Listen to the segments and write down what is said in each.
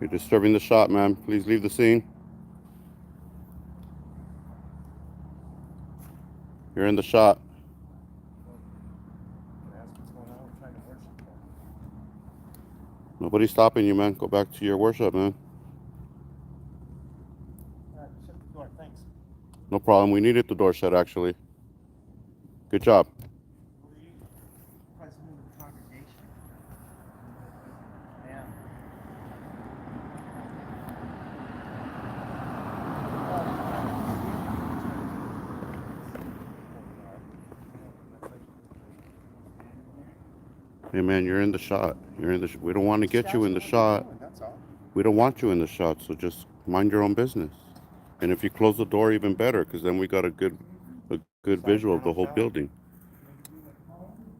You're disturbing the shot, ma'am. Please leave the scene. You're in the shot. Nobody's stopping you, man. Go back to your worship, man. Shut the door, thanks. No problem. We needed the door shut, actually. Good job. Who are you? President of the congregation. Ma'am. Hey, man, you're in the shot. You're in the. We don't want to get you in the shot. That's all. We don't want you in the shot, so just mind your own business. And if you close the door, even better, because then we got a good visual of the whole building.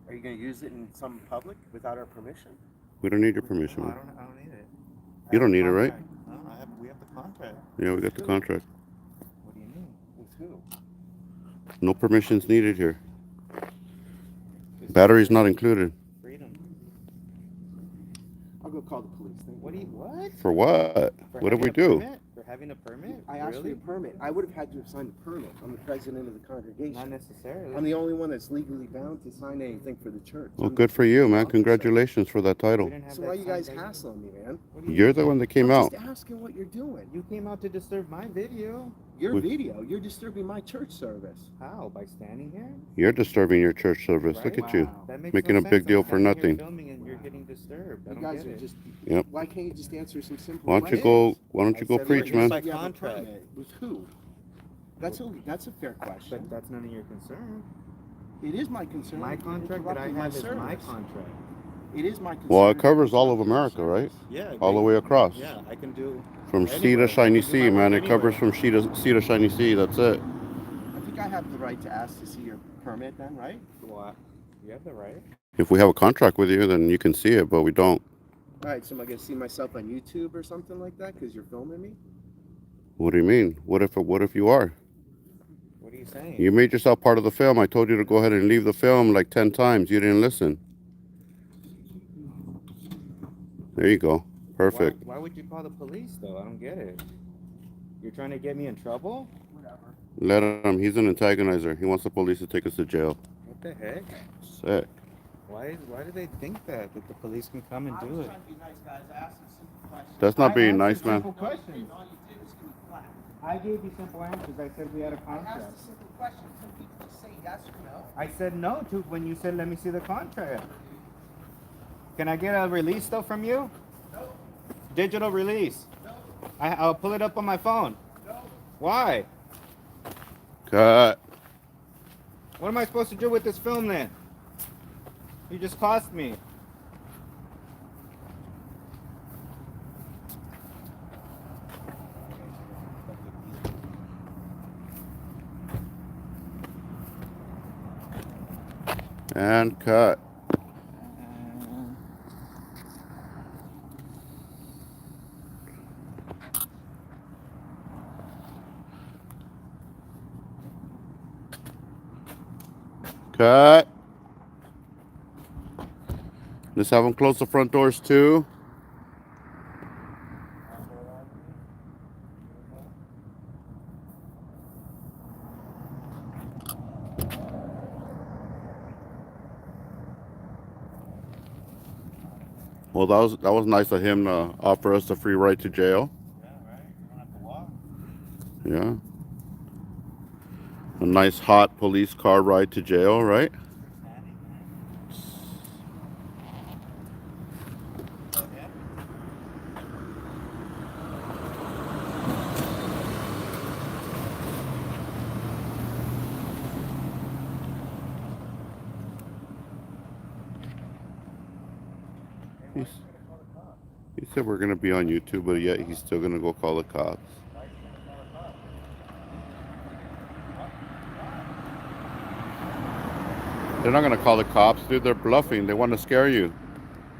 Are you going to use it in some public without our permission? We don't need your permission, No, man. I don't need it. You don't need it, right? No, we have the contract. Yeah, we got the contract. What do you mean? With who? No permissions needed here. Battery's not included. Freedom. I'll go call the police. What? For what? What did we do? For having a permit? I asked for a permit. I would have had to have signed a permit. I'm the president of the congregation. Not necessarily. I'm the only one that's legally bound to sign anything for the church. Well, good for you, man. Congratulations for that title. So why are you guys hassling me, man? You're the one that came out. I'm just asking what you're doing. You came out to disturb my video. Your video? You're disturbing my church service. How? By standing here? You're disturbing your church service. Look at you. Making a big deal for nothing. Filming and you're getting disturbed. You guys are just... Yep. Why can't you just answer some simple Why don't you go preach, man? By contract. With who? That's a fair question. But that's none of your concern. It is my concern. My contract that I have is my contract. It is my concern. Well, it covers all of America, right? Yeah. All the way across. Yeah, I can do... From sea to shiny sea, man. It covers from sea to shiny sea. That's it. I think I have the right to ask to see your permit then, right? What? You have the right. If we have a contract with you, then you can see it, but we don't. All right, so am I going to see myself on YouTube or something like that because you're filming me? What do you mean? What if you are? What are you saying? You made yourself part of the film. I told you to go ahead and leave the film like 10 times. You didn't listen. There you go. Perfect. Why would you call the police, though? I don't get it. You're trying to get me in trouble? Whatever. Let him. He's an antagonizer. He wants the police to take us to jail. What the heck? Sick. Why do they think that the police can come and do it? Trying to be nice, guys. I asked some simple questions. That's not being nice, man. Simple questions. All you did was give me flat. I gave you simple answers. I said we had a contract. I asked a simple question. Some people just say yes or no. I said no to when you said let me see the contract. Can I get a release though from you? No. Digital release. No. I'll pull it up on my phone. No. Why? Cut. What am I supposed to do with this film then? You just cost me. And cut. Cut. Let's have them close the front doors too. Well, that was nice of him to offer us a free ride to jail. Yeah, right. You don't have to walk. Yeah. A nice hot police car ride to jail, right? He said we're going to be on YouTube, but yet he's still going to go call the cops. They're not going to call the cops, dude. They're bluffing. They want to scare you.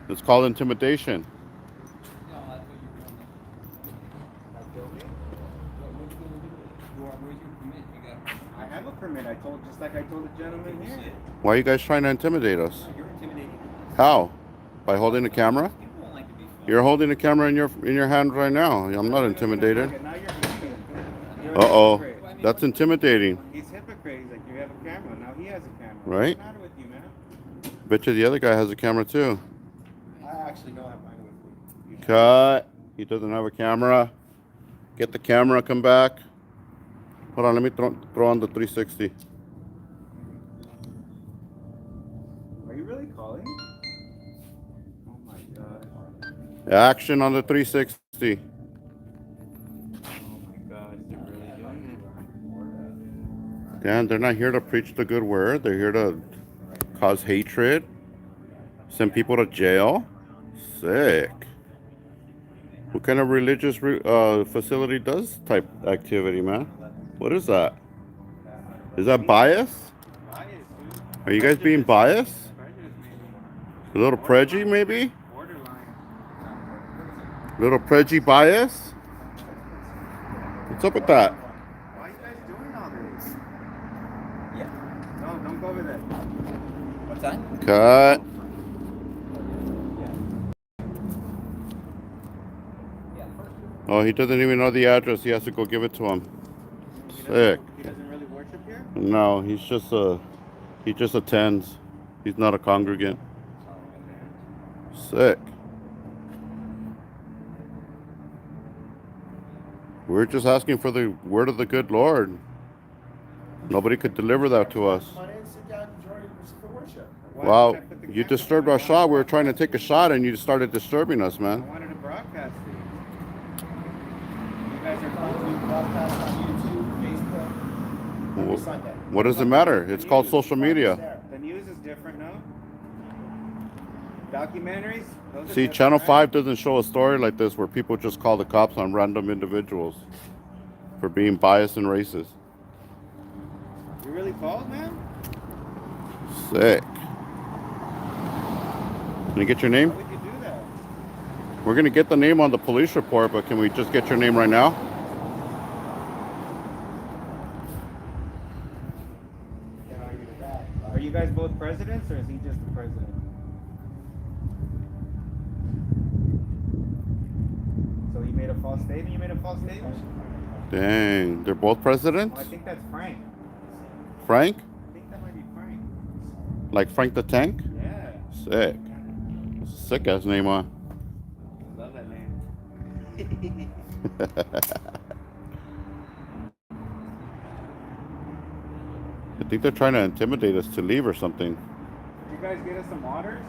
It's called intimidation. I have a permit. Just like I told the gentleman here. Why are you guys trying to intimidate us? You're intimidating. How? By holding the camera? People don't like to be You're holding the camera in your hand right now. I'm not intimidated. Okay, now you're Uh-oh. hypocrite. That's intimidating, He's hypocrite. He's like, you have a camera. Now he has a camera. right? What's the matter with you, man? Bet you the other guy has a camera too. I actually don't have mine with me. Cut. He doesn't have a camera. Get the camera, come back. Hold on, let me throw on the 360. Are you really calling? Oh my god. Action on the 360. Oh my god, is it really doing it? Dan, they're not here to preach the good word. They're here to cause hatred, send people to jail. Sick. What kind of religious facility does type activity, man? What is that? Is that bias? Bias, dude. Are you guys being biased? Prejudice, maybe. A little prejudice, maybe? Borderline. A little prejudice bias? What's up with that? Why are you guys doing all this? Yeah. No, don't go over there. What's that? Cut. Oh, he doesn't even know the address. He has to go give it to him. Sick. He doesn't really worship here? No, he just attends. He's not a congregant. Sick. We're just asking for the word of the good Lord. Nobody could deliver that to us. Wow, you disturbed our shot. We were trying to take a shot and you started disturbing us, I man. wanted to broadcast it. You guys are going to broadcast on YouTube, Facebook, every Sunday. What does it matter? It's called social media. The news is different, no? Documentaries? Those are See, different, Channel right? 5 doesn't show a story like this where people just call the cops on random individuals for being biased and racist. You really called, man? Sick. Can I get your name? How would you do that? We're going to get the name on the police report, but can we just get your name right now? Are you guys both presidents, or is he just the president? So he made a false statement? You made a false statement? Dang, they're both presidents? Oh, I think that's Frank. Frank? I think that might be Frank. Like Frank the Tank? Yeah. Sick. That's a sick ass name, huh? Love that name. I think they're trying to intimidate us to leave or something. You guys get us some waters?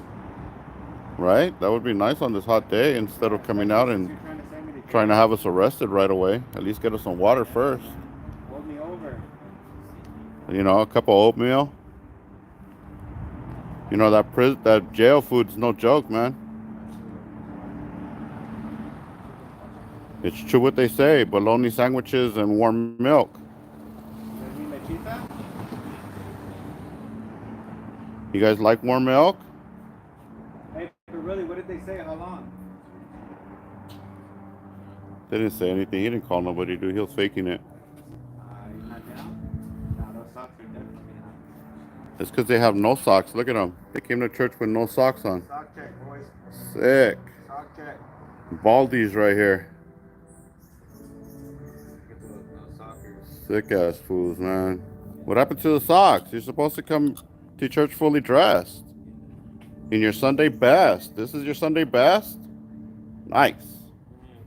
Right? That would be nice on this hot day instead of coming out and You're trying to send me to trying to have us arrested right away. At least get us some water first. hold me over. You know, a cup of oatmeal. You know, that jail food's no joke, man. It's true what they say, bologna sandwiches and warm milk. Does mean lechita? You guys like warm milk? Hey, but really, what did they say? How long? They didn't say anything. He didn't call nobody, dude. He was faking it. You're not down? No, those socks are definitely not. It's because they have no socks. Look at them. They came to church with no socks on. Sock check, boys. Sick. Sock check. Baldies right here. Get those sockers. Sick ass fools, man. What happened to the socks? You're supposed to come to church fully dressed. In your Sunday best. This is your Sunday best? Nice.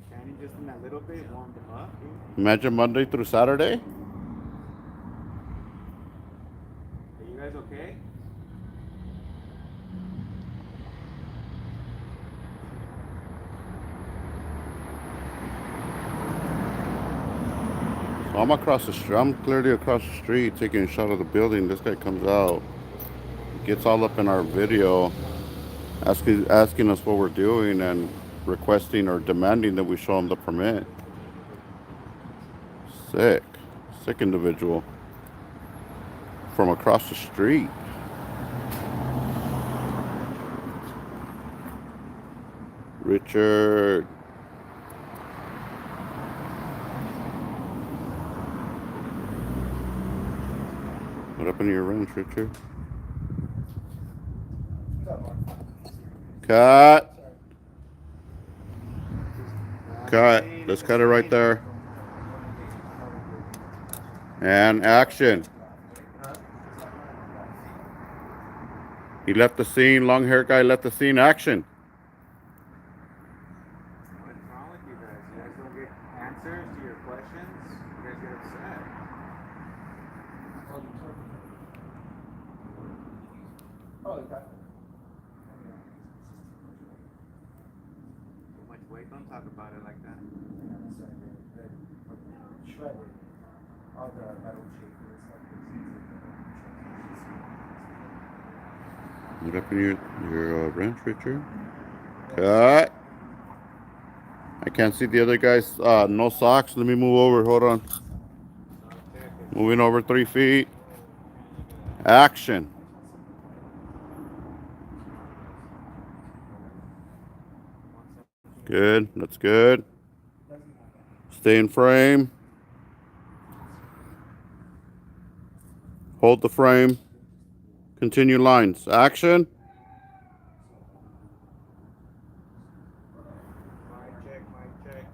Standing just in that little bit, warmed them up, dude. Imagine Monday through Saturday. Are you guys okay? So I'm clearly across the street taking a shot of the building. This guy comes out, gets all up in our video, asking us what we're doing and requesting or demanding that we show him the permit. Sick individual from across the street. Richard. What happened to your ranch, Richard? Cut. cut. Let's cut it right there. And action. He left the scene. Long hair guy left the scene. Action. What's wrong with you guys? You guys don't get answers to your questions? You guys get upset. Oh, too much weight? Don't talk about it like that. Shredded. All the metal shapers. What up in your wrench, Richard? Cut. I can't see the other guy's no socks. Let me move over. Hold on. Moving over 3 feet. Action. Good. That's good. Stay in frame. Hold the frame. Continue lines. Action. Mic check, mic check.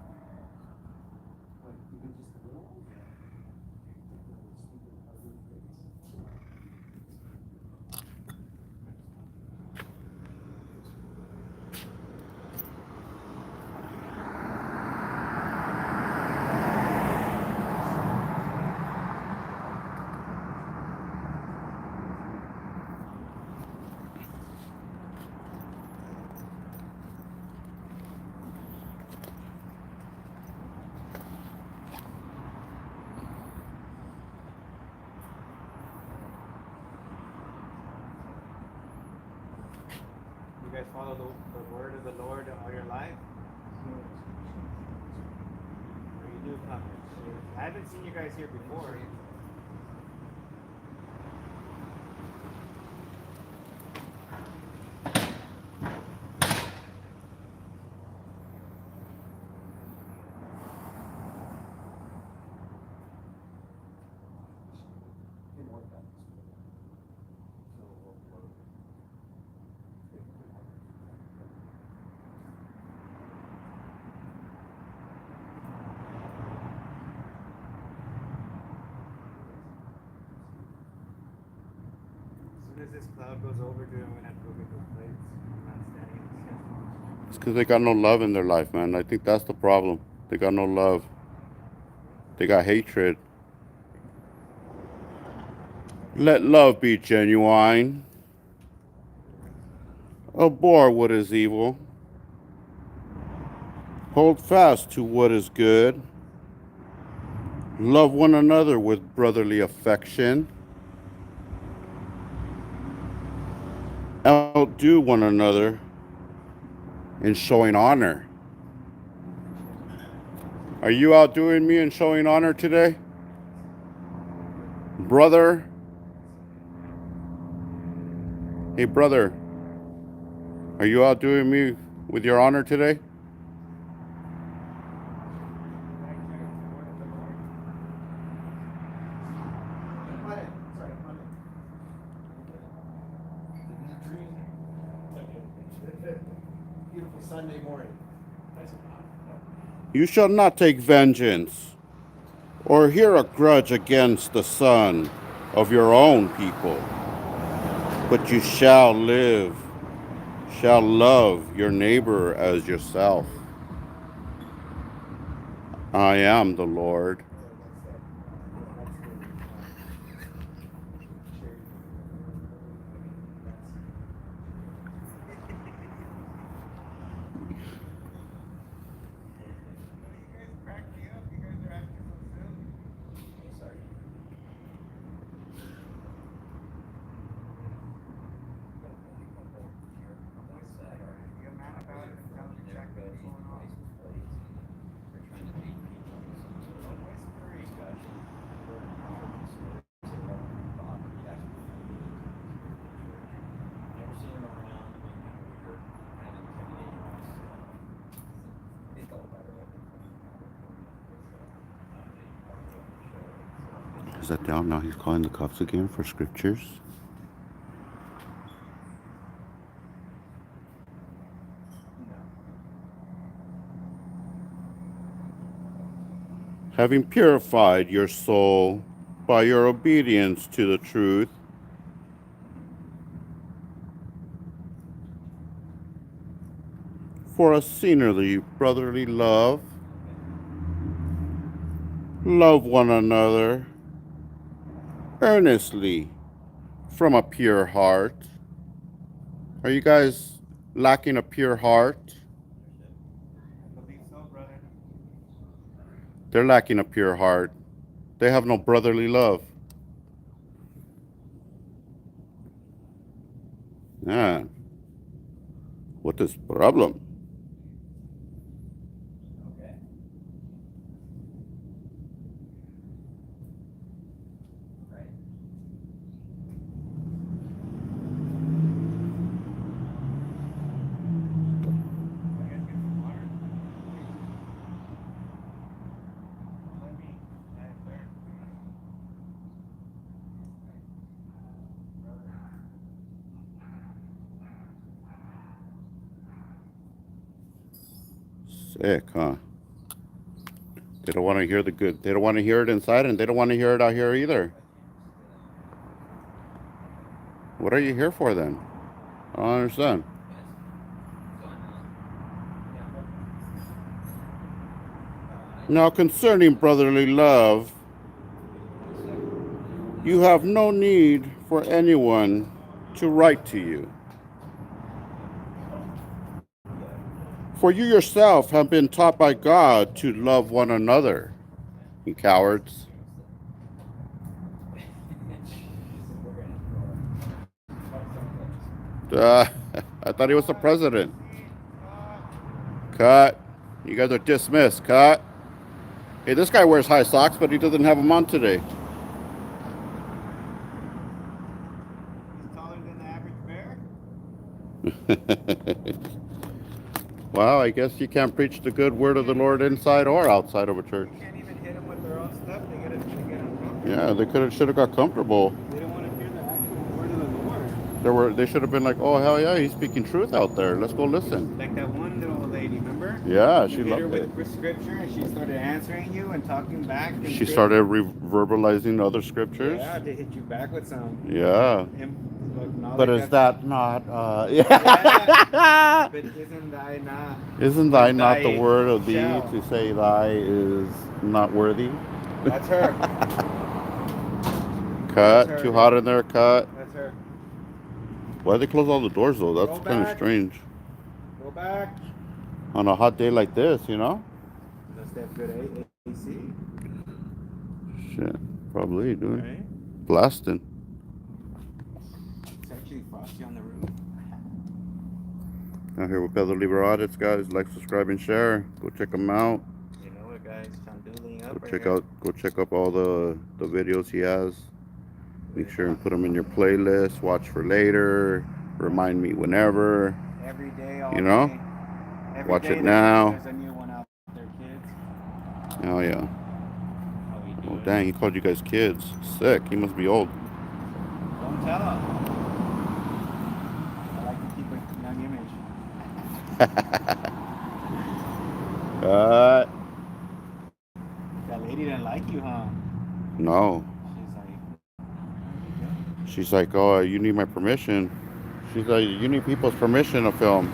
You guys follow the word of the Lord all your life? Or you newcomers? I haven't seen you guys here before. As soon as this cloud goes over, dude, I'm gonna have to go get those plates. I'm not standing in the sun. It's because they got no love in their life, man. I think that's the problem. They got no love. They got hatred. Let love be genuine. Abhor what is evil. Hold fast to what is good. Love one another with brotherly affection. Outdo one another in showing honor. Are you outdoing me in showing honor today? Brother? Hey, brother. Are you outdoing me with your honor today? Beautiful Sunday morning. You shall not take vengeance, or hear a grudge against the son of your own people, but you shall love your neighbor as yourself. I am the Lord. Is that down? Now he's calling the cops again for scriptures. having purified your soul by your obedience to the truth, for a sinnerly brotherly love, love one another earnestly from a pure heart. Are you guys lacking a pure heart? I believe so, brother. They're lacking a pure heart. They have no brotherly love. Ah, what is problem? Okay. Right. I guess get some water. Let me. There. Sick, huh? They don't want to hear the good. They don't want to hear it inside, and they don't want to hear it out here either. What are you here for then? I don't understand. Now, concerning brotherly love, you have no need for anyone to write to you. For you yourself have been taught by God to love one another, you cowards. Uh, I thought he was the president. Cut. You guys are dismissed. Cut. Hey, this guy wears high socks, but he doesn't have them on today. He's taller than the average bear. Well, I guess you can't preach the good word of the Lord inside or outside of a church. You can't even hit them with their own stuff. They get uncomfortable. Yeah, they should have got comfortable. They don't want to hear the actual word of the Lord. They should have been like, oh hell yeah, he's speaking truth out there. Let's go listen. Like that one little lady, remember? Yeah, You she hit her loved it. with scripture, and she started answering you and talking back. And She started verbalizing other scriptures. Yeah, to hit you back with some. Yeah. Knowledge But is that not? Yeah. Yeah. But isn't thy not? Isn't thy not the Thy word of thee shall. to say thy is not worthy? That's her. Cut. That's her. Too hot in there. Cut. That's her. Why they close all the doors though? That's Go kind of back. strange. Go back. On a hot day like this, you know? Does they have good AC? Shit. Probably, dude. Right? Blasting. It's actually frosty on the roof. Out here with Pedro Libre Audits, guys. Like, subscribe, and share. Go check them out. You know what, guys? Shandoolie up Go right check here. out. Go check up all the videos he has. Make sure and put them in your playlist. Watch for later. Remind me whenever. Every day, all You know? day. Every Watch day it now. There's a new one out there, kids. Oh yeah. How we do Oh it. dang, he called you guys kids. Sick. He must be old. Don't tell him. I like to keep a young image. That lady didn't like you, huh? No. She's like, She's like, oh, you need my permission. She's like, you need people's permission to film.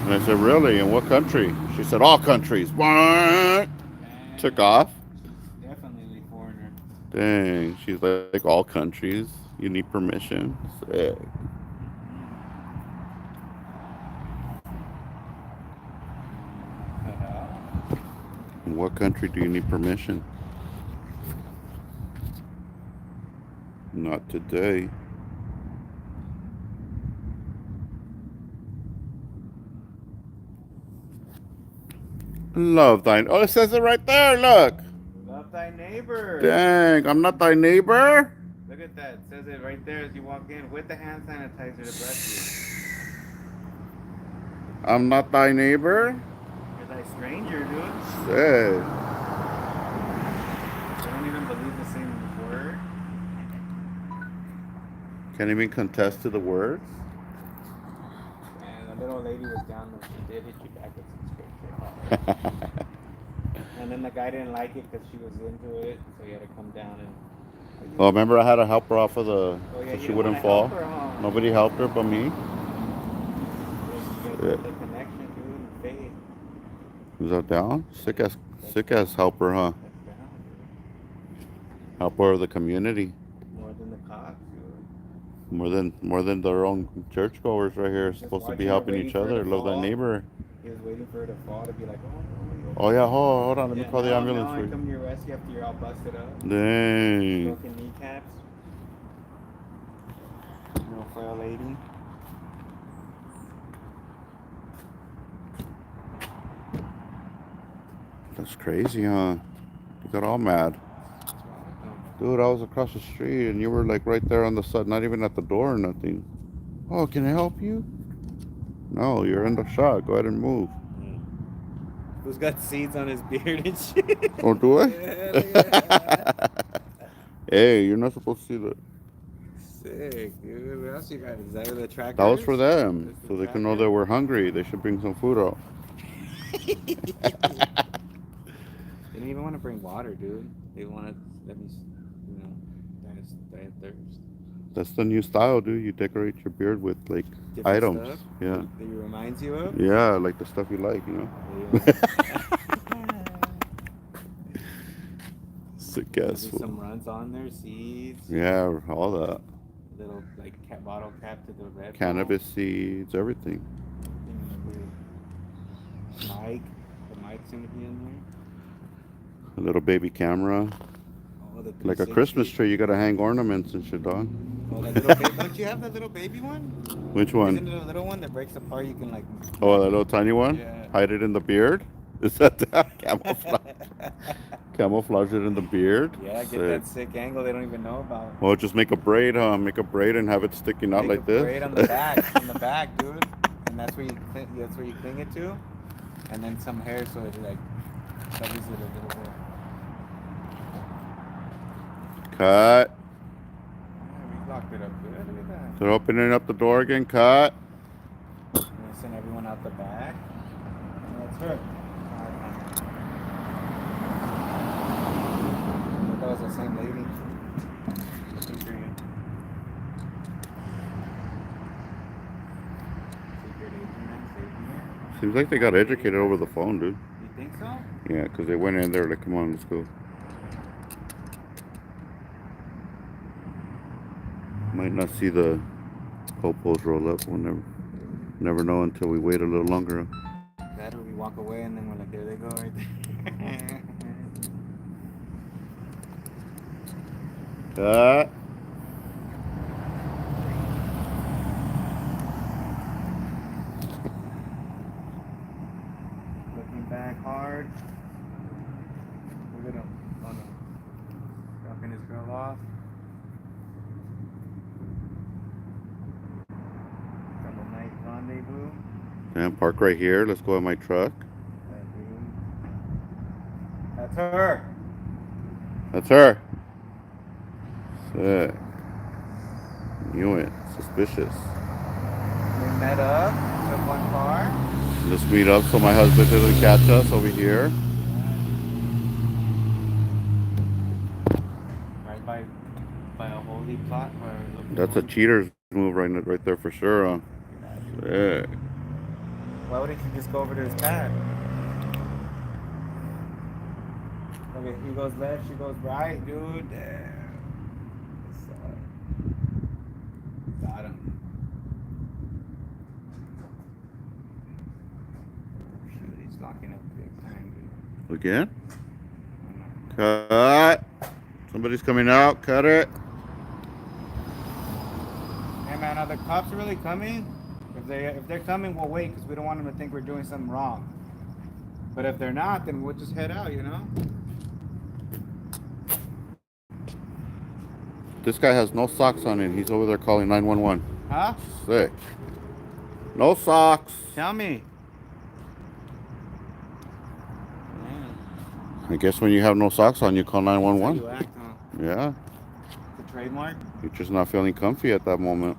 And I said, really? In what country? She said, all countries. What? man, Took off. she's definitely a foreigner. Dang. She's like, all countries. You need permission. Sick. In what country do you need permission? Not today. Love thine. Oh, it says it right there. Look. Love thy neighbor. Dang, I'm not thy neighbor. Look at that. It says it right there as you walk in with the hand sanitizer to bless I'm not thy neighbor. you. You're thy stranger, dude. Sick. They don't even believe the same word. Can't even contest to the words. And the little lady was down there. She did hit you back with some scripture. And then the guy didn't like it because she was into it, so he had to come down and. Oh, remember I had to help her off of the, Oh, yeah, so you she didn't wouldn't wanna fall. help her, huh? Nobody helped her but me. You gotta build the connection, dude, and faith. Was that down? Sick ass helper, huh? That's down, dude. Helper of the community. More than the cops, dude. More than their own churchgoers right here. Just Supposed to be watching her helping waiting each for her other, to love that fall. neighbor. He was waiting for her to fall to be like, oh, Oh yeah, hold on, let me yeah, call the ambulance now for I you. come to your rescue after you're all busted up. Dang. Broken kneecaps. No violating. That's crazy, huh? You got all mad. Dude, I was across the street and you were like right there on the side, not even at the door or nothing. Oh, can I help you? No, you're in the shot. Go ahead and move. Who's got seeds on his beard and shit? Oh, do I? Yeah, look at that. Hey, you're not supposed to see that. Sick, dude. What else you got? Is that the trackers? That was for them, That's the so they can know tracker? that we're hungry. They should bring some food out. They didn't even want to bring water, dude. They wanted let me, die of thirst. That's the new style, dude. You decorate your beard with like Different items. stuff Yeah. that he reminds you of. Yeah, like the stuff you like, you know. Yeah. Sick There'll ass be food. some runs on there, seeds. Yeah, all that. Little like bottle cap to the red. Cannabis seeds, everything. Mic. The mic's gonna be in there. A little baby camera. Oh, the Like a 360. Christmas tree, you gotta hang ornaments and shit, dog. Oh, that little baby. Don't you have that little baby one? Which one? Isn't it a little one that breaks apart? You can like. Oh, that little tiny one? Yeah. Hide it in the beard? Is that camouflage? Camouflage it in the beard? Yeah, get Sick. that sick angle they don't even know about. Well, just make a braid, huh? Make a braid and have it sticking out Make like a this. braid on the back, dude. And that's where you cling it to, and then some hair so it like covers it a little bit. Cut. Yeah, we locked it up good. Look at that. They're opening up the door again. Cut. I'm gonna send everyone out the back. And that's her. That was the same lady. Looking for you. Secret agent, man. Saving you. Seems like they got educated over the phone, dude. You think so? Yeah, because they went in there like, come on, let's go. Might not see the popos roll up. We'll never know until we wait a little longer. That or we walk away and then we're like, there they go right there. Cut. Looking back hard. Look at him. Oh no. Dropping his girl off. Double night rendezvous. Damn, park right here. Let's go in my truck. That dude. That's her. That's her. Sick. Knew it. Suspicious. We met up. Took one car. Let's meet up so my husband doesn't catch us over here. Right by a holy plot where. That's a cheater's move right there for sure. Sick. Why wouldn't you just go over to his pad? Okay, he goes left, she goes right, dude. Damn. Got him. Shoot, he's locking up big time, dude. Again? Cut. Somebody's coming out. Cut it. Hey man, are the cops really coming? If they're coming, we'll wait because we don't want them to think we're doing something wrong. But if they're not, then we'll just head out, you know? This guy has no socks on and he's over there calling 911. Huh? Sick. No socks. Tell me. I guess when you have no socks on, you call That's how 911. you act, huh? Yeah. The trademark? You're just not feeling comfy at that moment.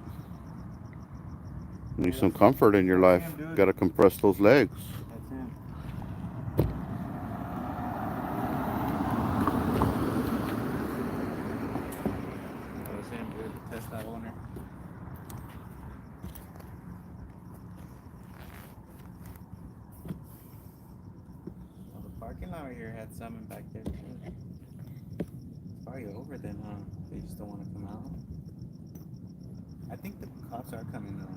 You need some comfort in your life. Gotta compress those legs. That's him. thought I here had some back there too. It's probably over then, huh? They just don't want to come out. I think the cops are coming though.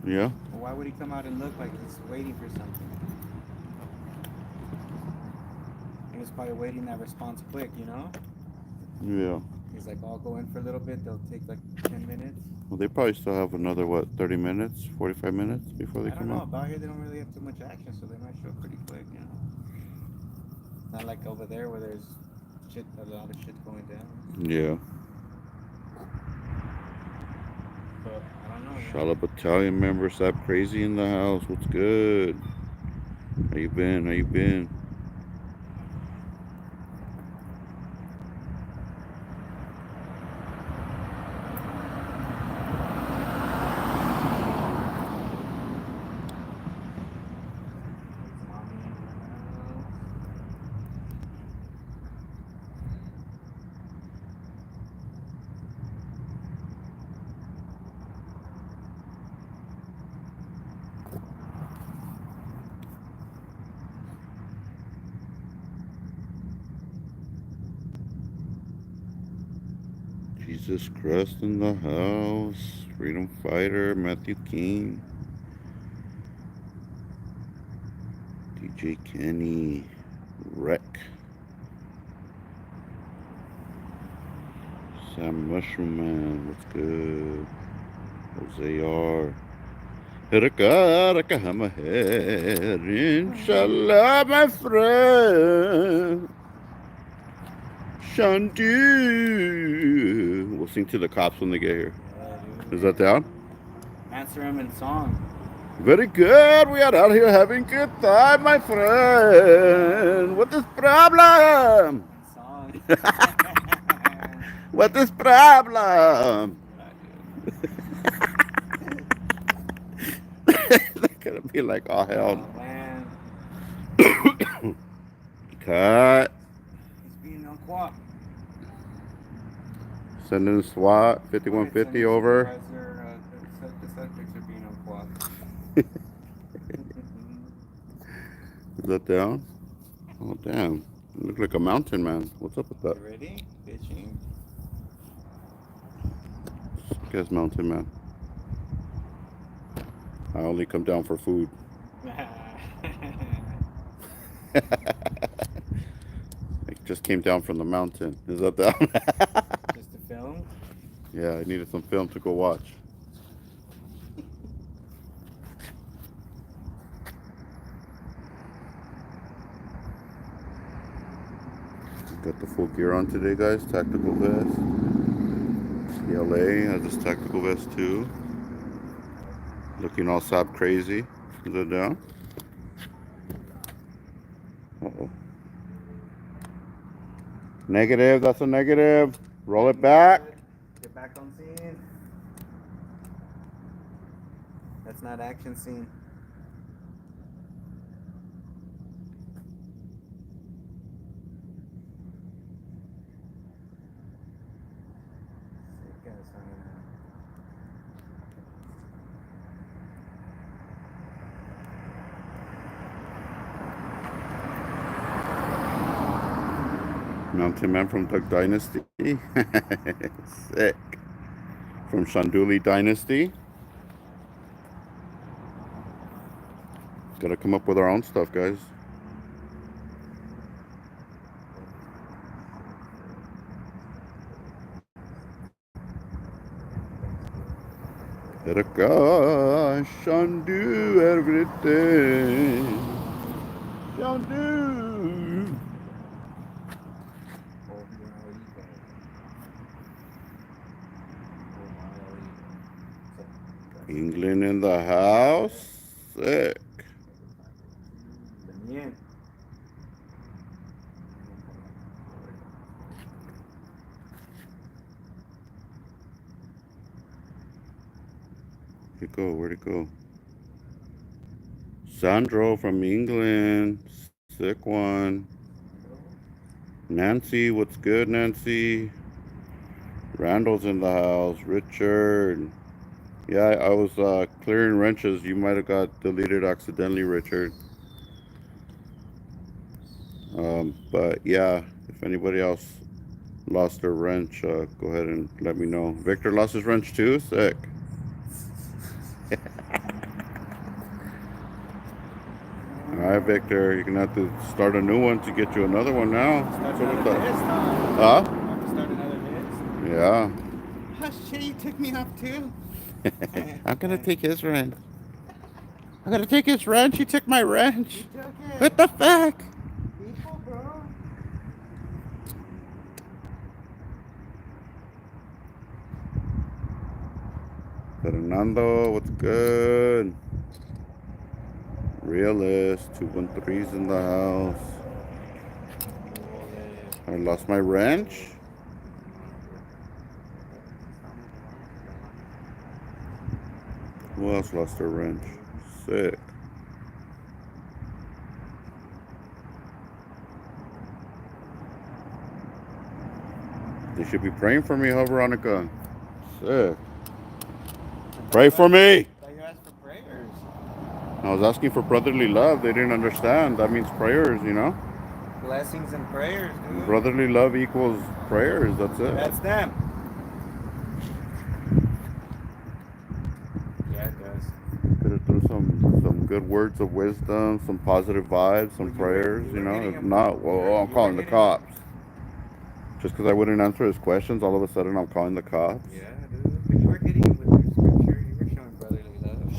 Yeah. Well, why would he come out and look like he's waiting for something? He was probably waiting that response quick, you know? Yeah. He's like, I'll go in for a little bit. They'll take like 10 minutes. Well, they probably still have another, what, 30 minutes, 45 minutes before they I don't come know. out? About here, they don't really have too much action, so they might show pretty quick, you know? Not like over there where there's a lot of shit going down. Yeah. But I don't know. Shala Battalion member, Sap Crazy in the house. What's good? How you been? How you been? Jesus Christ in the house. Freedom Fighter, Matthew King. DJ Kenny. Wreck. Sam Mushroom Man, what's good? Jose R. Hiraka, Hamahead, Inshallah, my friend. Shandoolie. We'll sing to the cops when they get here. Yeah, dude. Is that down? Answer him in song. Very good. We are out here having good time, my friend. What is problem? In song. What is problem? They're gonna be like, oh hell. Oh, man. Cut. He's being unquat. Sending SWAT 5150 over. The subjects are being unquat. Is that down? Oh damn. You look like a mountain man. What's up with that? You ready? Bitching. Guess mountain man. I only come down for food. I just came down from the mountain. Is that down? Just to film? Yeah, I needed some film to go watch. Got the full gear on today, guys. Tactical vest. LA has this tactical vest too. Looking all sap crazy. Is that down? Uh-oh. Negative, that's a negative. Roll it back. Get back on scene. That's not action scene. Sick ass on it. Mountain Man from Duck Dynasty. Sick. From Shandoolie Dynasty. Gotta come up with our own stuff, guys. Gotta Shandoo everything. Shandoo. England in the house. Sick. Bien. Where'd it go? Where'd it go? Sandro from England. Sick one. Nancy, what's good, Nancy? Randall's in the house. Richard. Yeah, I was clearing wrenches. You might have got deleted accidentally, Richard. But yeah, if anybody else lost their wrench, go ahead and let me know. Victor lost his wrench too? Sick. Alright, Victor, you're gonna have to start a new one to get you another one now. Start So what another the- list, huh? Huh? Have to start another list. Yeah. Oh shit, you took me off too. I'm gonna take his wrench. I'm gonna take his wrench. He took my wrench. You took it. What the fuck? People, bro. Fernando, what's good? Realist, 213's in the house. I lost my wrench. Who else lost their wrench? Sick. They should be praying for me, huh, Veronica? Sick. Pray for me. Thought you asked for prayers. I was asking for brotherly love. They didn't understand. That means prayers, you know? Blessings and prayers, dude. Brotherly love equals prayers. That's it. That's them. Yeah, it does. Could have threw some good words of wisdom, some positive vibes, some prayers, you know? If not, well, I'm calling the cops. Just because I wouldn't answer his questions, all of a sudden I'm calling the cops. Yeah, dude. You were hitting him with your scripture. You were showing brotherly love.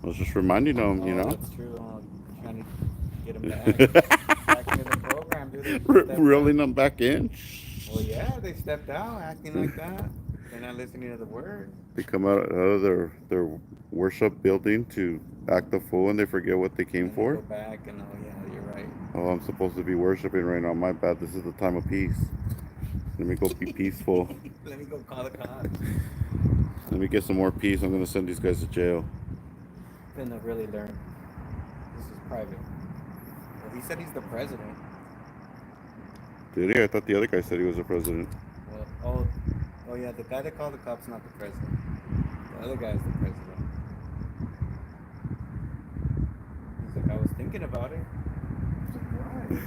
I was just reminding him, you Oh, know? that's true. Trying to get him back into the program, dude. They stepped out. Reeling them back in. Well, yeah, they stepped out acting like that. They're not listening to the word. They come out of their worship building to act the fool and they forget what they came And they for. go back and oh yeah, you're right. Oh, I'm supposed to be worshiping right now. My bad. This is the time of peace. Let me go be peaceful. Let me go call the cops. Let me get some more peace. I'm gonna send these guys to jail. Then they'll really learn. This is private. Well, he said he's the president. Did he? I thought the other guy said he was the president. Well, oh yeah, the guy that called the cops not the president. The other guy's the president. He's like, I was thinking about it. I was like, why?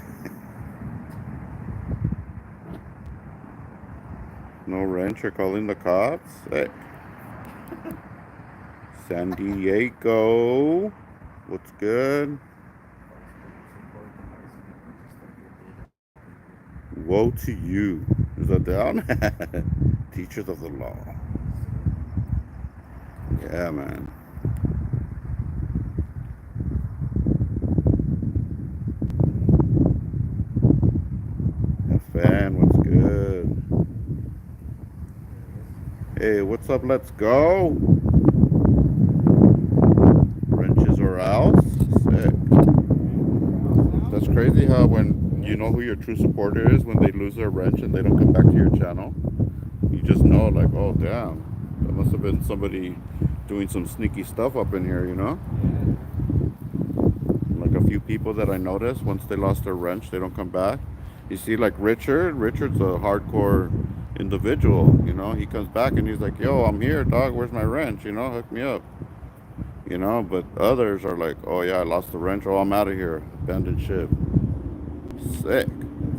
No wrench. You're calling the cops. Hey. San Diego. What's good? Woe to you. Is that down? Teachers of the law. Yeah, man. Fan, what's good? Hey, what's up? Let's go. Wrenches or else. Sick. That's crazy how when you know who your true supporter is, when they lose their wrench and they don't come back to your channel, you just know, like, oh damn, that must have been somebody doing some sneaky stuff up in here, you know? Like a few people that I noticed, once they lost their wrench, they don't come back. You see, like Richard's a hardcore individual, you know? He comes back and he's like, yo, I'm here, dog, where's my wrench, you know? Hook me up. You know, but others are like, oh yeah, I lost the wrench, oh, I'm out of here. Abandoned ship. Sick.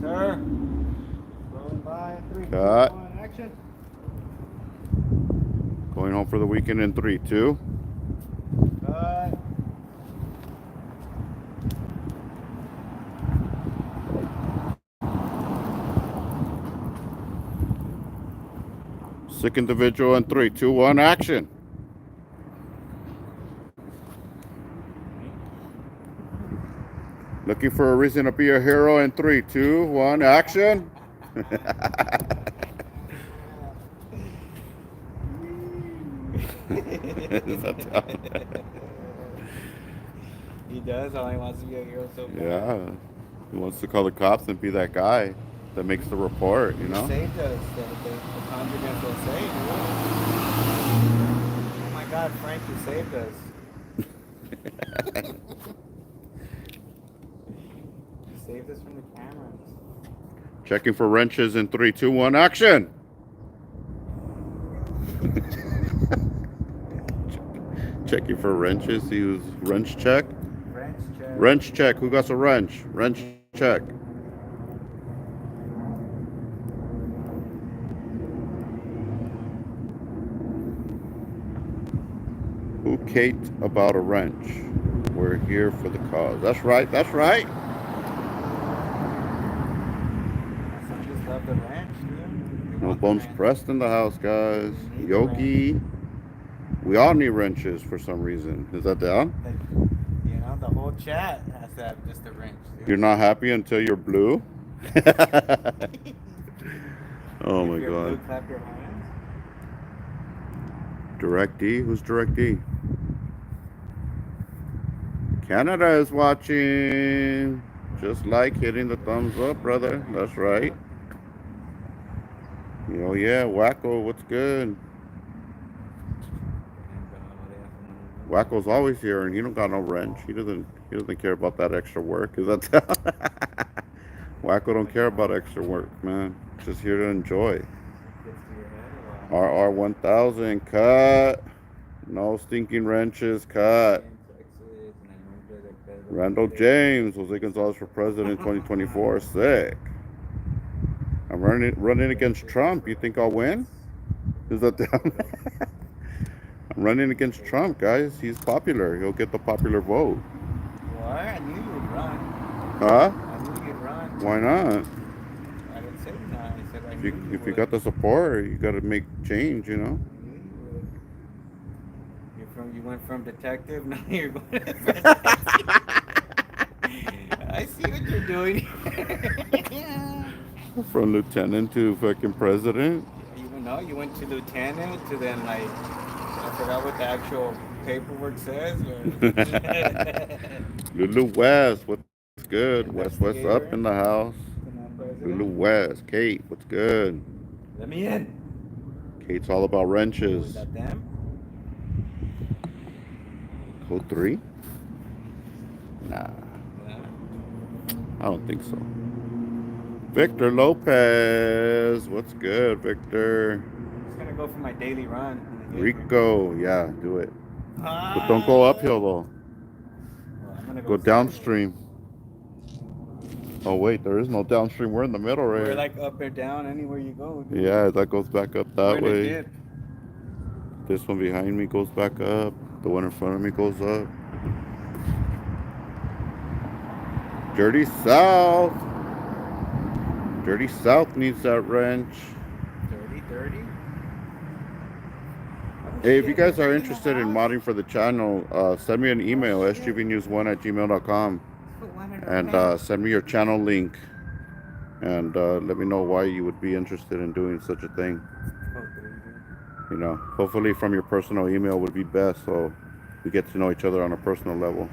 Sir. Rolling by. 3, 2, Cut. 1, action. Going home for the weekend in 3, 2. Cut. Sick individual in 3, 2, 1, action. Looking for a reason to be a hero in 3, 2, 1, action. He does. All he wants to be a hero so bad. Yeah. He wants to call the cops and be that guy that makes the report, you know? He saved us. The congregants will say, oh my God, Frank, you saved us. You saved us from the cameras. Checking for wrenches in 3, 2, 1, action. Checking for wrenches. He was wrench check. Wrench check. Wrench check. Who got a wrench? Wrench check. Who Kate about a wrench? We're here for the cause. That's right. That's right. Some just love the ranch, dude. They No want the bones ranch. pressed in the house, guys. Need the Yogi. We all need wrenches for some reason. Is that down? Like, you know, the whole chat has to have just a wrench, dude. You're not happy until you're blue? Oh my If you're blue, god. clap your hands. Direct D? Who's Direct D? Canada is watching. Just like hitting the thumbs up, brother. That's right. Oh yeah, Wacko, what's good? Wacko's always here, and he don't got no wrench. He doesn't care about that extra work. Is that Wacko don't care about extra work, man. Just here to enjoy. Gets to your head or what? RR1000 cut. No stinking wrenches cut. Randall James, Jose Gonzalez for president 2024. Sick. I'm running against Trump. You think I'll win? Is that I'm running against Trump, guys. He's popular. He'll get the popular vote. What? I knew you would run. Huh? I knew you'd run. Why not? I didn't say no. I said I knew you If you would. got the support, you got to make change, you know? I knew you would. You went from detective, now you're going to I see what you're doing. From lieutenant to fucking president. You went to lieutenant to then like I forgot what the actual paperwork says. Lulu West, what's good? West up Investigator. in the house. Lulu West, Kate, what's good? Let me in. Kate's all about Was wrenches. that them? Code 3? Nah, Yeah. I don't think so. Victor Lopez, what's good, Victor? I'm just gonna go for my daily run. Rico, yeah, do it. But Ah. don't go uphill though. Well, I'm gonna Go downstream. Oh wait, there is no downstream. We're in the middle right We're here. like up or down anywhere you go. Dude. Yeah, that goes back up We're that in a way. dip. This one behind me goes back up. The one in front of me goes up. Dirty South. Dirty South needs that wrench. 30. Hey, if you guys are interested in modding for the channel, send me an email, sgvnews1@gmail.com, and send me your channel link, and let me know why you would be interested in doing such a thing. You know, hopefully from your personal email would be best, so we get to know each other on a personal level.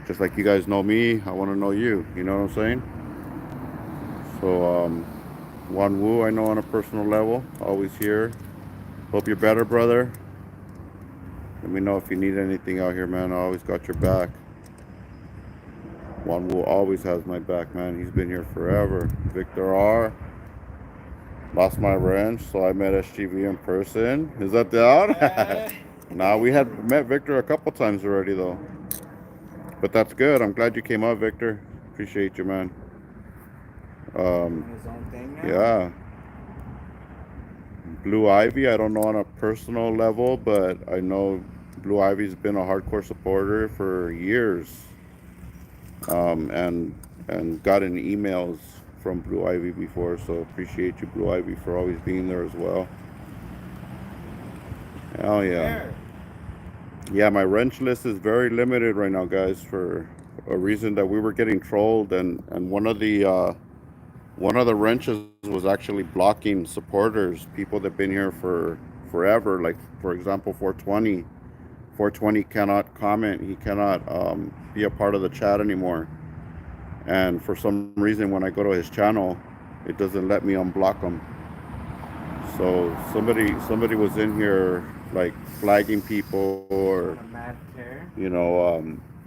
Just like you guys know me, I want to know you. You know what I'm saying? So, Wan Wu, I know on a personal level, always here. Hope you're better, brother. Let me know if you need anything out here, man. I always got your back. Wan Wu always has my back, man. He's been here forever. Victor R. Lost my wrench, so I met SGV in person. Is that down? Nah, we had met Victor a couple times already, though. But that's good. I'm glad you came up, Victor. Appreciate you, man. His own thing now? Yeah. Blue Ivy, I don't know on a personal level, but I know Blue Ivy's been a hardcore supporter for years. And gotten emails from Blue Ivy before, so appreciate you, Blue Ivy, for always being there as well. Hell yeah. Yeah, my wrench list is very limited right now, guys, for a reason that we were getting trolled, and one of the wrenches was actually blocking supporters, people that've been here for forever. Like, for example, 420. 420 cannot comment. He cannot be a part of the chat anymore. And for some reason, when I go to his channel, it doesn't let me unblock him. So somebody was in here like flagging people, or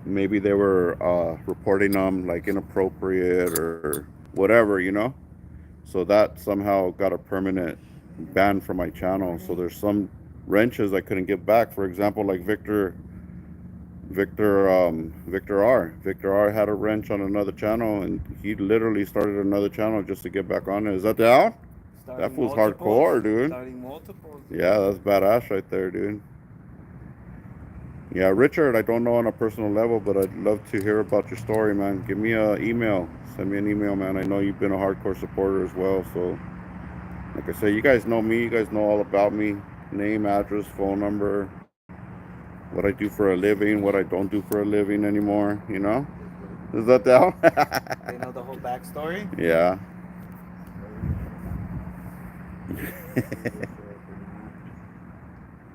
maybe they were reporting them like inappropriate or whatever, so that somehow got a permanent ban from my channel. So there's some wrenches I couldn't get back. For example, like Victor Victor R. Victor R had a wrench on another channel, and he literally started another channel just to get back on it. Is that down? That Starting fool's multiples. hardcore, dude. Starting multiples. Yeah, that's badass right there, dude. Yeah, Richard, I don't know on a personal level, but I'd love to hear about your story, man. Give me an email. Send me an email, man. I know you've been a hardcore supporter as well. So, like I said, you guys know me. You guys know all about me. Name, address, phone number, what I do for a living, what I don't do for a living anymore, you know? Is that down? They know the whole backstory. Yeah.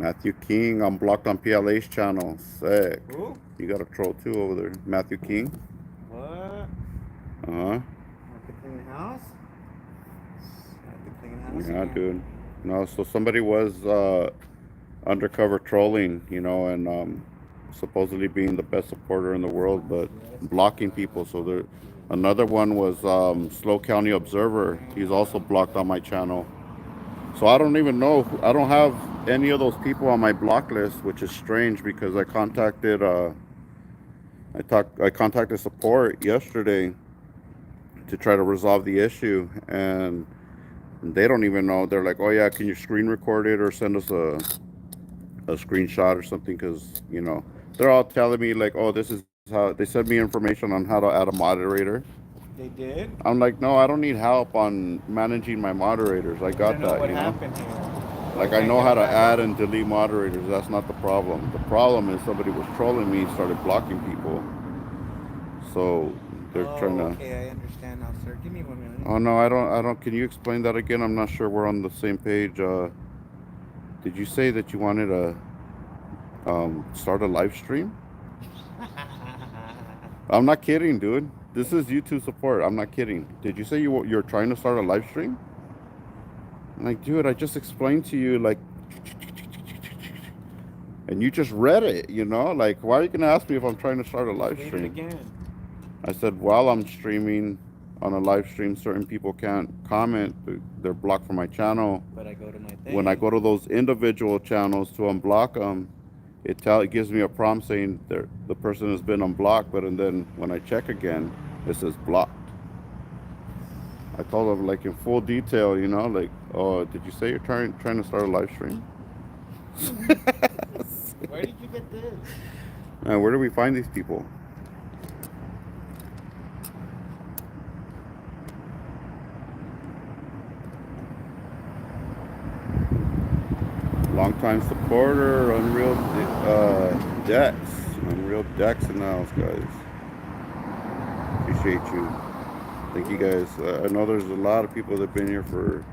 Matthew King, I'm blocked on PLA's channel. Sick. Who? You got a troll too over there. Matthew King. What? Uh-huh. Have to clean the house? Have to clean the house Yeah, again. dude. No, so somebody was undercover trolling, you know, and supposedly being the best supporter in the world, but blocking people. So there, another one was Slow County Observer. He's also blocked on my channel. So I don't even know. I don't have any of those people on my block list, which is strange because I contacted support yesterday to try to resolve the issue, and they don't even know. They're like, "Oh yeah, can you screen record it or send us a screenshot or something?" Because you know they're all telling me like, "Oh, this is how." They sent me information on how to add a moderator. They did? I'm like, "No, I don't need help on managing my moderators. I I got don't know that, what you know." happened here. Like Why I can't know get how them to back add up? and delete moderators. That's not the problem. The problem is somebody was trolling me, started blocking people. So they're trying Oh, to. okay, I understand now, sir. Give me 1 minute. Oh no, I don't. I don't. Can you explain that again? I'm not sure we're on the same page. Did you say that you wanted to start a live stream? I'm not kidding, dude. This is YouTube support. I'm not kidding. Did you say you're trying to start a live stream? I'm like, dude, I just explained to you like, and you just read it. You know, like, why are you gonna ask me if I'm trying to start a live Read it stream? again. I said, while I'm streaming on a live stream, certain people can't comment. They're blocked from my channel. But I go to my thing. When I go to those individual channels to unblock them, it gives me a prompt saying the person has been unblocked. But and then when I check again, it says blocked. I told them like in full detail, you know, like, oh, did you say you're trying to start a live stream? Where did you get this? Man, where do we find these people? Longtime supporter, Unreal Dex. Unreal Dex in the house, guys. Appreciate you. Thank you guys. I know there's a lot of people that have been here for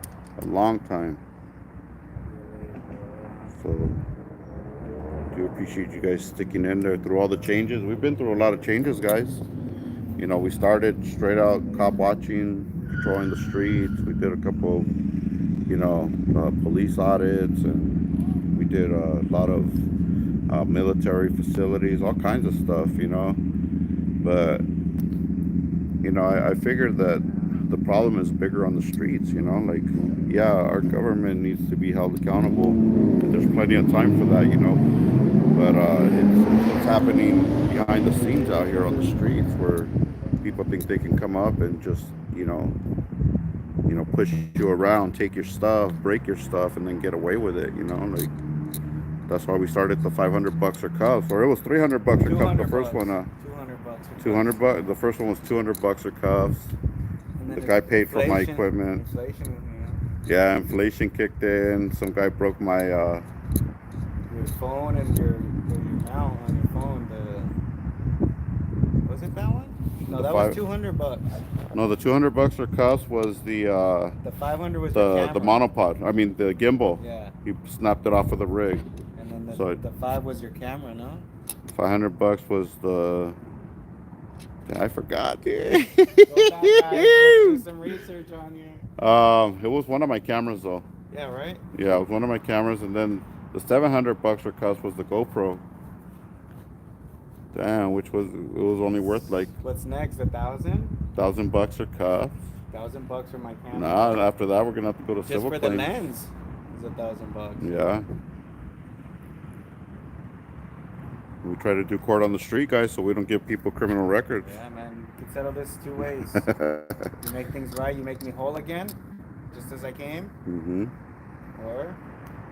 a long time. So do appreciate you guys sticking in there through all the changes. We've been through a lot of changes, guys. You know, we started straight out cop watching, patrolling the streets. We did a couple, you know, police audits, and we did a lot of military facilities, all kinds of stuff, you know. But, you know, I figured that the problem is bigger on the streets, you know. Like, yeah, our government needs to be held accountable. And there's plenty of time for that, you know. But it's happening behind the scenes out here on the streets where people think they can come up and just, push you around, take your stuff, break your stuff, and then get away with it. You know, like that's why we started the $500 or cuffs, or it was $300 or cuffs. The first one, $200. 200 bucks. The first one was $200 or cuffs. The guy paid for my equipment. Inflation. Yeah, inflation kicked in. Some guy broke my. Your phone and your mount on your phone. Was it that one? No, that was $200. No, the $200 or cuffs was the 500 was the the monopod. I mean the gimbal. Yeah. He snapped it off of the rig. And then So the 5 was your camera, no? $500 was the. I forgot, dude. Go back, guys. Let's do some research on you. It was one of my cameras though. Yeah, right? Yeah, it was one of my cameras, and then the $700 for cuffs was the GoPro. Damn, it was only worth like What's next? $1,000? $1,000 for cuffs. $1,000 for my camera. Nah, after that we're gonna have to go to Just civil for claims. the lens is $1,000. Yeah. We try to do court on the street, guys, so we don't give people criminal records. Yeah, man. You can settle this 2 ways. You make things right. You make me whole again, just as I came. Mm-hmm. Or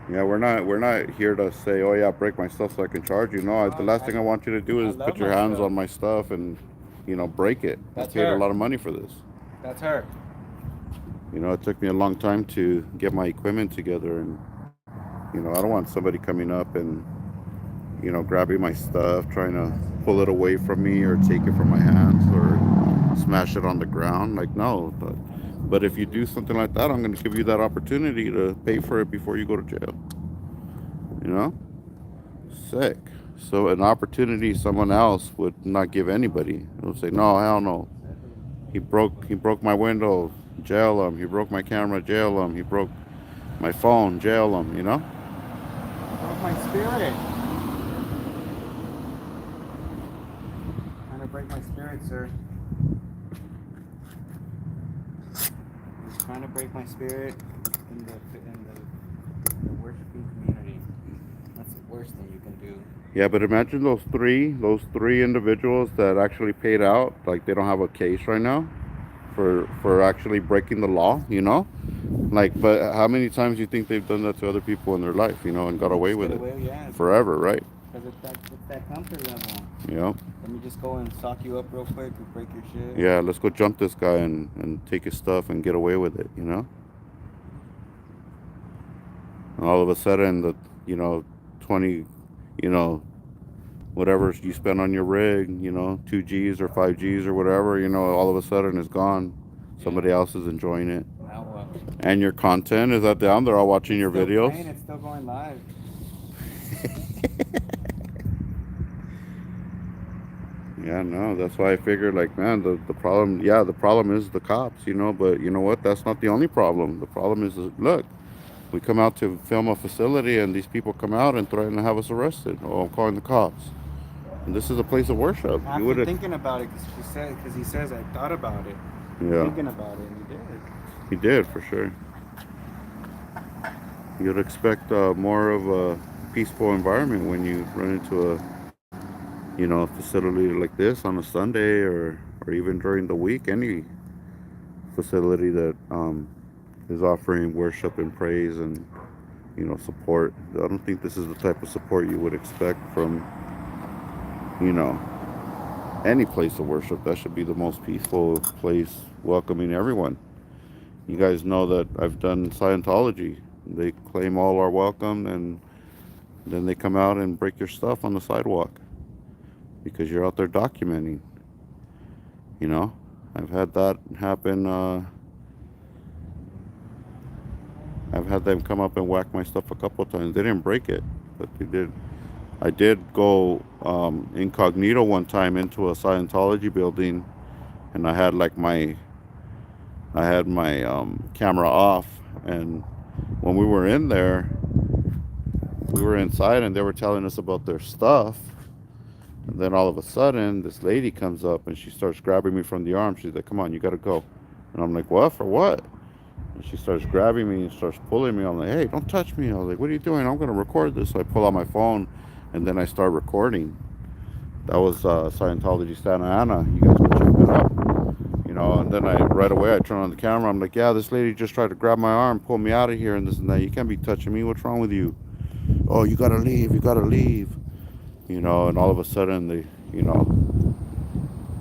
Yeah, we're not here to say, oh yeah, break my stuff so I can charge you. No, the last thing I want you to do I is love put your my hands stuff. on my stuff and, break it. I That's paid her. a lot of money for this. That's her. It took me a long time to get my equipment together, and I don't want somebody coming up and grabbing my stuff, trying to pull it away from me or take it from my hands or smash it on the ground. Like, no. But if you do something like that, I'm going to give you that opportunity to pay for it before you go to jail. You know? Sick. So an opportunity someone else would not give anybody. They'll say, no, hell no. He broke my window, jail him. He broke my camera, jail him. He broke my phone, jail him, Broke my spirit. Trying to break my spirit, sir. He's trying to break my spirit in the worshiping community. That's the worst thing you can do. Yeah, but imagine those three individuals that actually paid out, like they don't have a case right now for actually breaking the law, Like, but how many times do you think they've done that to other people in their life, and got away with it? Yeah. Forever, right? Because it's that comfort level. Yeah. Let me just go and sock you up real quick and break your shit. Yeah, let's go jump this guy and take his stuff and get away with it, And all of a sudden, the 20, whatever you spend on your rig, 2 Gs or 5 Gs or whatever, all of a sudden it's gone. Somebody else is enjoying it. Now what? And your content is that down? They're all watching your videos. Playing, it's still going live. Yeah, no, that's why I figured, like, man, the problem is the cops, but you know what? That's not the only problem. The problem is, look, we come out to film a facility and these people come out and threaten to have us arrested. Oh, I'm calling the cops. And this is a place of worship. After thinking about it, because he says I thought about it. Yeah. Thinking about it, and he did. He did, for sure. You'd expect more of a peaceful environment when you run into a facility like this on a Sunday or even during the week. Any facility that is offering worship and praise and support. I don't think this is the type of support you would expect from any place of worship. That should be the most peaceful place, welcoming everyone. You guys know that I've done Scientology. They claim all are welcome, and then they come out and break your stuff on the sidewalk because you're out there documenting. I've had that happen. I've had them come up and whack my stuff a couple of times. They didn't break it, but they did. I did go incognito one time into a Scientology building, and I had my camera off, and when we were in there, we were inside, and they were telling us about their stuff. And then all of a sudden, this lady comes up and she starts grabbing me from the arm. She's like, "Come on, you gotta go." And I'm like, "What? For what?" And she starts grabbing me and starts pulling me. I'm like, "Hey, don't touch me." I was like, "What are you doing? I'm gonna record this." So I pull out my phone, and then I start recording. That was Scientology Santa Ana. You guys can check that out. And then right away I turn on the camera. I'm like, "Yeah, this lady just tried to grab my arm, pull me out of here, and this and that. You can't be touching me. What's wrong with you?" "Oh, you gotta leave. You gotta leave." And all of a sudden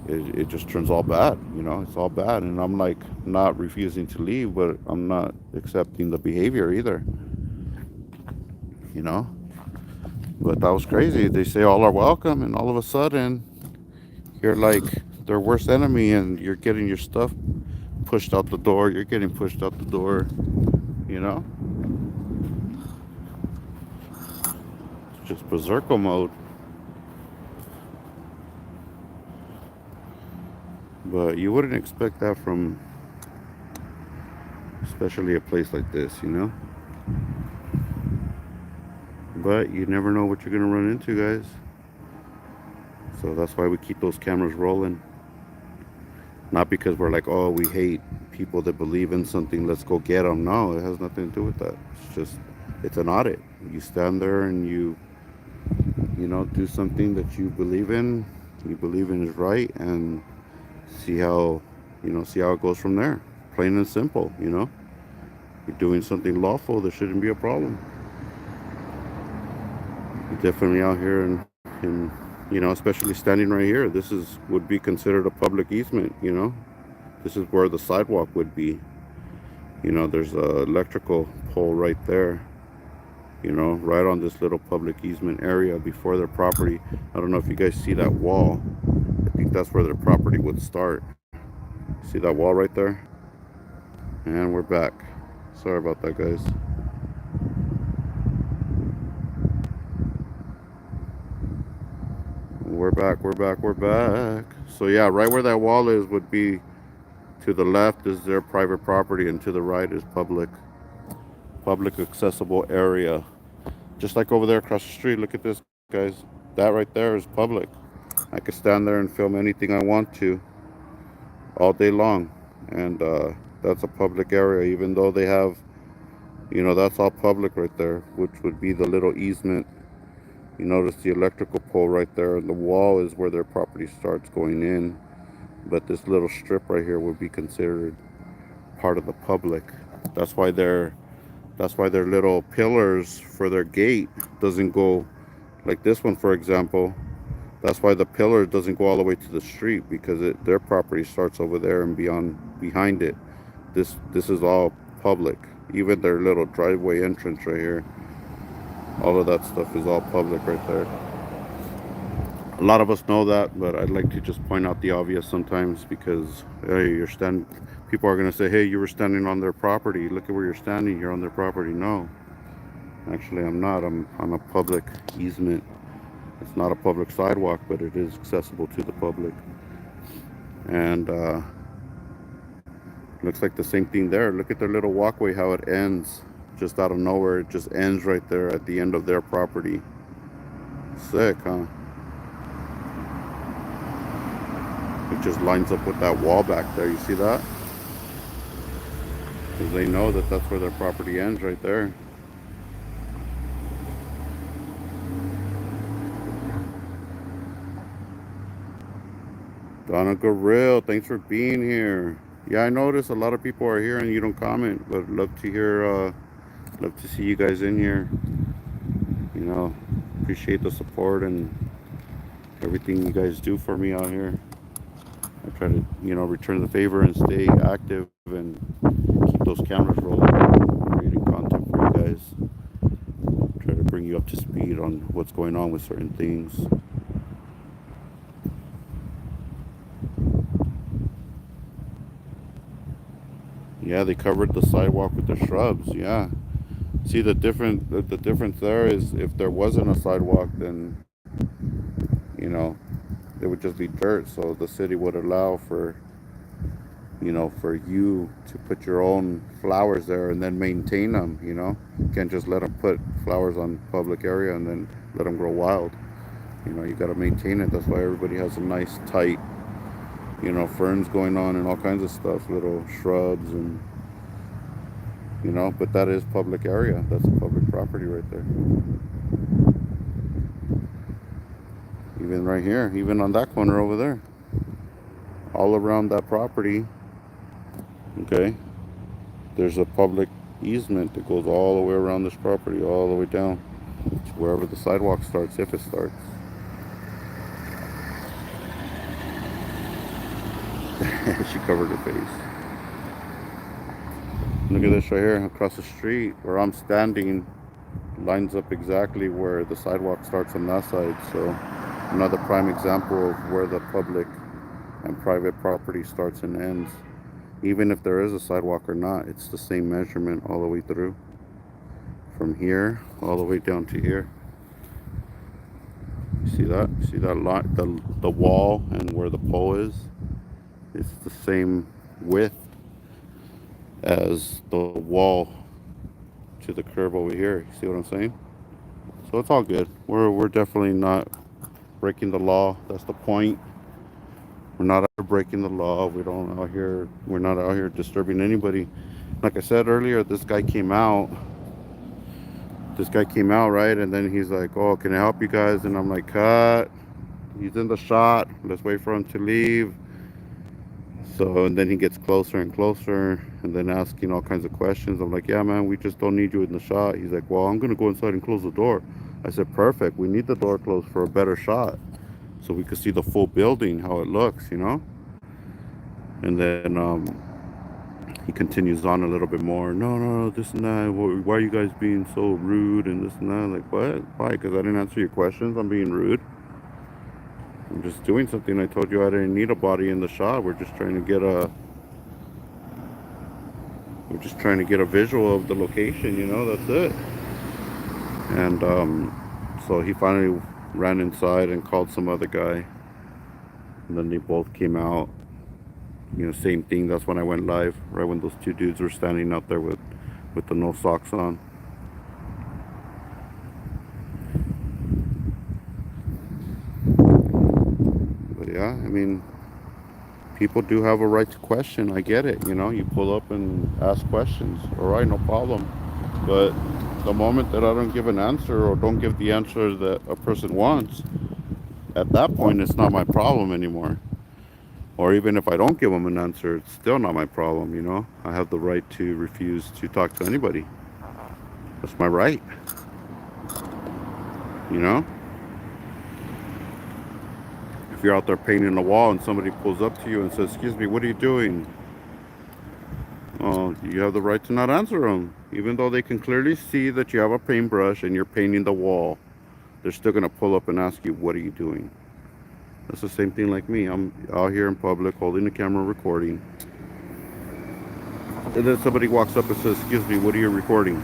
it just turns all bad. It's all bad, and I'm like not refusing to leave, but I'm not accepting the behavior either. But that was crazy. They say all are welcome, and all of a sudden you're like their worst enemy, and you're getting your stuff pushed out the door. You're getting pushed out the door. It's just berserker mode. But you wouldn't expect that from especially a place like this, But you never know what you're going to run into, guys. So that's why we keep those cameras rolling. Not because we're like, oh, we hate people that believe in something, let's go get them. No, it has nothing to do with that. It's an audit. You stand there and you do something that you believe in is right, and see how it goes from there. Plain and simple. You're doing something lawful, there shouldn't be a problem. You're definitely out here, and especially standing right here, this would be considered a public easement. This is where the sidewalk would be. There's a electrical pole right there, right on this little public easement area before their property. I don't know if you guys see that wall. I think that's where their property would start. See that wall right there? And we're back. Sorry about that, guys. We're back. So yeah, right where that wall is would be, to the left is their private property, and to the right is public accessible area. Just like over there across the street. Look at this, guys. That right there is public. I could stand there and film anything I want to all day long. And that's a public area, even though they have, that's all public right there, which would be the little easement. You notice the electrical pole right there, and the wall is where their property starts going in. But this little strip right here would be considered part of the public. That's why their little pillars for their gate doesn't go like this one, for example. That's why the pillar doesn't go all the way to the street, because their property starts over there and behind it. This is all public. Even their little driveway entrance right here, all of that stuff is all public right there. A lot of us know that, but I'd like to just point out the obvious sometimes, because hey, people are going to say, hey, you were standing on their property. Look at where you're standing. You're on their property. No, actually I'm not. I'm on a public easement. It's not a public sidewalk, but it is accessible to the public. And looks like the same thing there. Look at their little walkway, how it ends just out of nowhere. It just ends right there at the end of their property. Sick, huh? It just lines up with that wall back there. You see that? Because they know that that's where their property ends, right there. Donna Gorilla, thanks for being here. Yeah, I noticed a lot of people are here and you don't comment, but love to see you guys in here. Appreciate the support and everything you guys do for me out here. I try to, return the favor and stay active and keep those cameras rolling, creating content for you guys. Try to bring you up to speed on what's going on with certain things. Yeah, they covered the sidewalk with the shrubs. Yeah. See, the difference there is, if there wasn't a sidewalk, then it would just be dirt. So the city would allow for for you to put your own flowers there and then maintain them. You can't just let them put flowers on public area and then let them grow wild. You got to maintain it. That's why everybody has a nice tight ferns going on and all kinds of stuff, little shrubs, and but that is public area. That's a public property right there. Even right here, even on that corner over there, all around that property, okay, there's a public easement that goes all the way around this property, all the way down to wherever the sidewalk starts, if it starts. She covered her face. Look at this right here, across the street where I'm standing, lines up exactly where the sidewalk starts on that side. So another prime example of where the public and private property starts and ends. Even if there is a sidewalk or not, it's the same measurement all the way through, from here all the way down to here. You see that? You see that line, the wall, and where the pole is? It's the same width as the wall to the curb over here. You see what I'm saying? So it's all good. We're definitely not breaking the law. That's the point. We're not out breaking the law. We're not out here disturbing anybody. Like I said earlier, this guy came out this guy came out, right? And then he's like, oh, can I help you guys? And I'm like, cut. He's in the shot. Let's wait for him to leave. So, and then he gets closer and closer and then asking all kinds of questions. I'm like, yeah, man, we just don't need you in the shot. He's like, well, I'm going to go inside and close the door. I said, perfect. We need the door closed for a better shot so we could see the full building, how it looks, you know? And then he continues on a little bit more. No, no, no, this and that. Why are you guys being so rude and this and that? Like, what? Why? Because I didn't answer your questions. I'm being rude. I'm just doing something. I told you I didn't need a body in the shot. We're just trying to get a visual of the location, you know, that's it. And so he finally ran inside and called some other guy. And then they both came out. You know, same thing. That's when I went live, right when those two dudes were standing out there with the no socks on. But yeah, I mean, people do have a right to question. I get it. You know, you pull up and ask questions. All right, no problem. But the moment that I don't give an answer or don't give the answer that a person wants, at that point, it's not my problem anymore. Or even if I don't give them an answer, it's still not my problem, you know? I have the right to refuse to talk to anybody. That's my right, you know? If you're out there painting a wall and somebody pulls up to you and says, excuse me, what are you doing? Oh, you have the right to not answer them. Even though they can clearly see that you have a paintbrush and you're painting the wall, they're still going to pull up and ask you, what are you doing? That's the same thing like me. I'm out here in public holding the camera recording. And then somebody walks up and says, excuse me, what are you recording?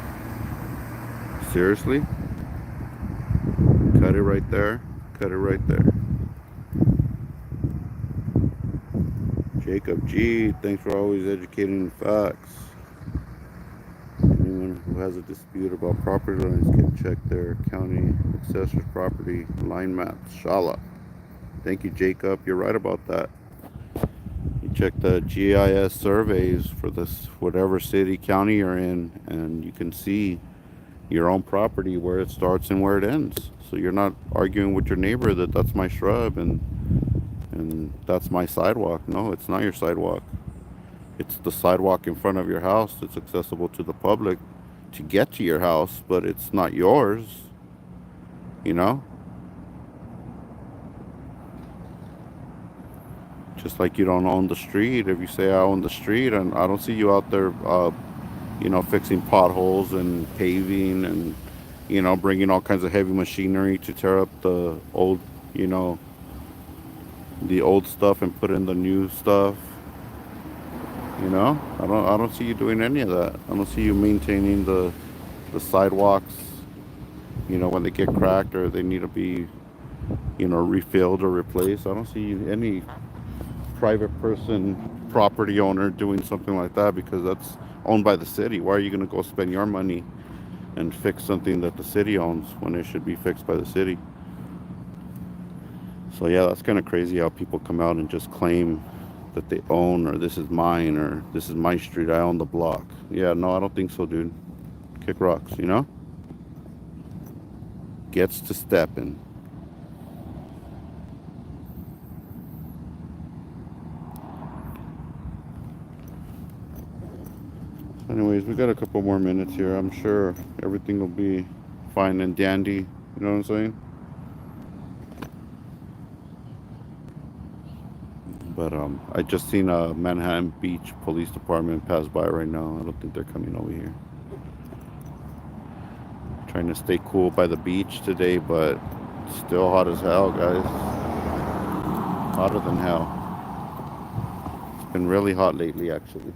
Seriously? Cut it right there. Cut it right there. Jacob G, thanks for always educating the facts. Anyone who has a dispute about property lines can check their county assessor's property line maps. Shala. Thank you, Jacob. You're right about that. You check the GIS surveys for this whatever city, county you're in, and you can see your own property where it starts and where it ends. So you're not arguing with your neighbor that that's my shrub and that's my sidewalk. No, it's not your sidewalk. It's the sidewalk in front of your house that's accessible to the public to get to your house, but it's not yours, you know? Just like you don't own the street. If you say I own the street and I don't see you out there, you know, fixing potholes and paving and, you know, bringing all kinds of heavy machinery to tear up the old, you know, the old stuff and put in the new stuff. You know, I don't see you doing any of that. I don't see you maintaining the sidewalks. You know, when they get cracked or they need to be, you know, refilled or replaced. I don't see any private person, property owner doing something like that because that's owned by the city. Why are you going to go spend your money and fix something that the city owns when it should be fixed by the city? So yeah, that's kind of crazy how people come out and just claim that they own, or this is mine, or this is my street, I own the block. Yeah, no, I don't think so, dude. Kick rocks, you know? Gets to stepping. Anyways, we got a couple more minutes here. I'm sure everything will be fine and dandy. You know what I'm saying? But I just seen a Manhattan Beach Police Department pass by right now. I don't think they're coming over here. Trying to stay cool by the beach today, but it's still hot as hell, guys. Hotter than hell. It's been really hot lately, actually.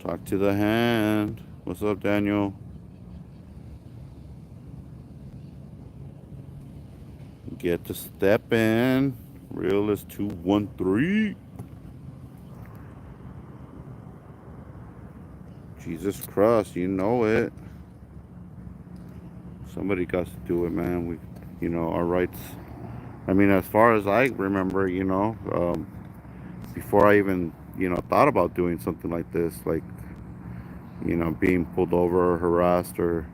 Talk to the hand. What's up, Daniel? Get to stepping. Realist 213. Jesus Christ, you know it. Somebody got to do it, man. We, you know, our rights. I mean, as far as I remember, you know, before I even thought about doing something like this, like, being pulled over or harassed or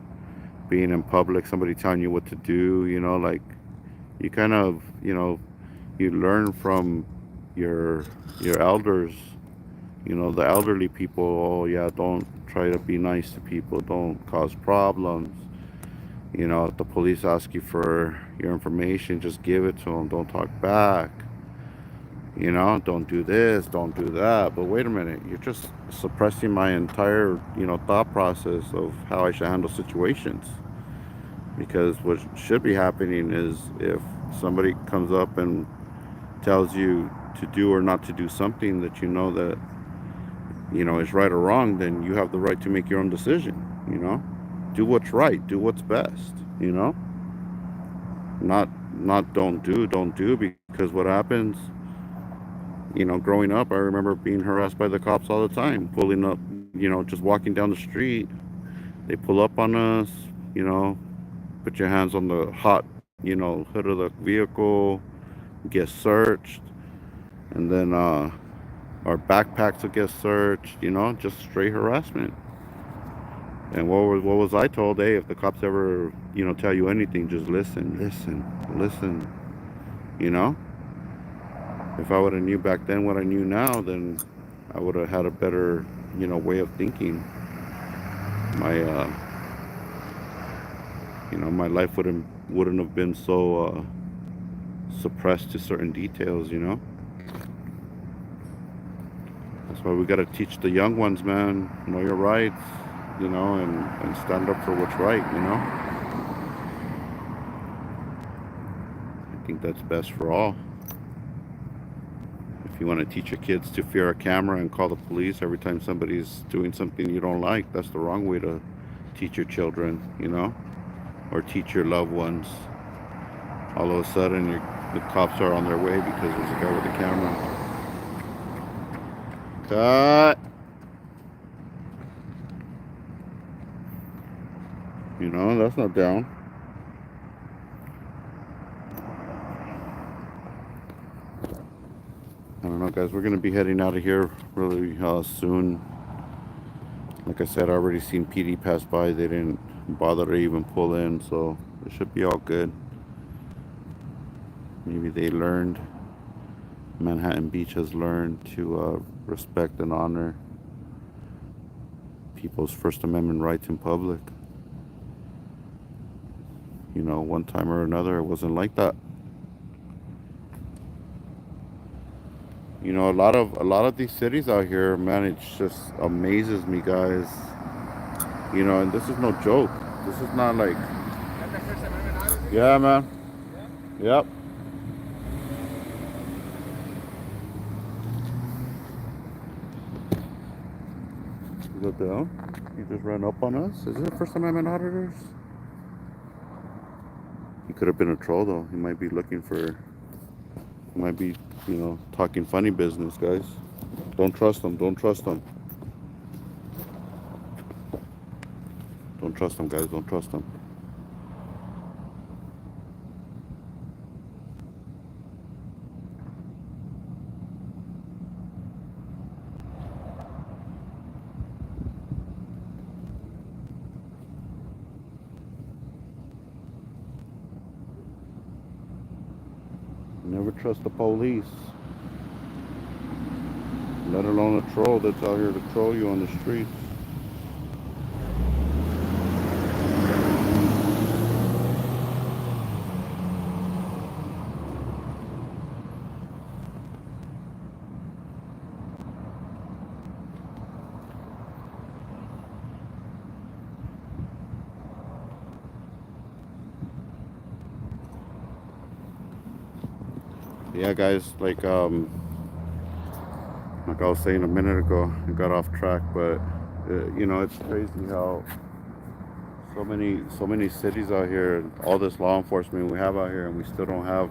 being in public, somebody telling you what to do, like you kind of, you learn from your elders, the elderly people. Oh yeah, don't try to be nice to people, don't cause problems. If the police ask you for your information, just give it to them, don't talk back. Don't do this, don't do that. But wait a minute, you're just suppressing my entire, thought process of how I should handle situations. Because what should be happening is if somebody comes up and tells you to do or not to do something that that is right or wrong, then you have the right to make your own decision. Do what's right, do what's best. Not don't do, because what happens, growing up, I remember being harassed by the cops all the time, pulling up, just walking down the street. They pull up on us, you know, put your hands on the hot, hood of the vehicle, get searched, and then our backpacks will get searched, just straight harassment. And what was I told? Hey, if the cops ever, tell you anything, just listen, listen, listen. You know, if I would have knew back then what I knew now, then I would have had a better, way of thinking. My, my life wouldn't have been so suppressed to certain details. That's why we got to teach the young ones, man. Know your rights, and stand up for what's right. I think that's best for all. If you want to teach your kids to fear a camera and call the police every time somebody's doing something you don't like, that's the wrong way to teach your children, or teach your loved ones. All of a sudden, the cops are on their way because there's a guy with a camera. Cut. That's not down. I don't know, guys. We're gonna be heading out of here really soon. Like I said, I already seen PD pass by. They didn't bother to even pull in, so it should be all good. Maybe they learned. Manhattan Beach has learned to respect and honor people's First Amendment rights in public. One time or another, it wasn't like that. A lot of these cities out here, man, it just amazes me, guys. And this is no joke. This is not like, yeah, man. Yep. What the hell? He just ran up on us? Is it First Amendment auditors? He could have been a troll, though. He might be looking for, he might be, talking funny business, guys. Don't trust him. Don't trust him. Don't trust him, guys. Don't trust him. Never trust the police. Let alone a troll that's out here to troll you on the streets. Yeah, guys, like I was saying a minute ago, I got off track, but it's crazy how so many cities out here, all this law enforcement we have out here, and we still don't have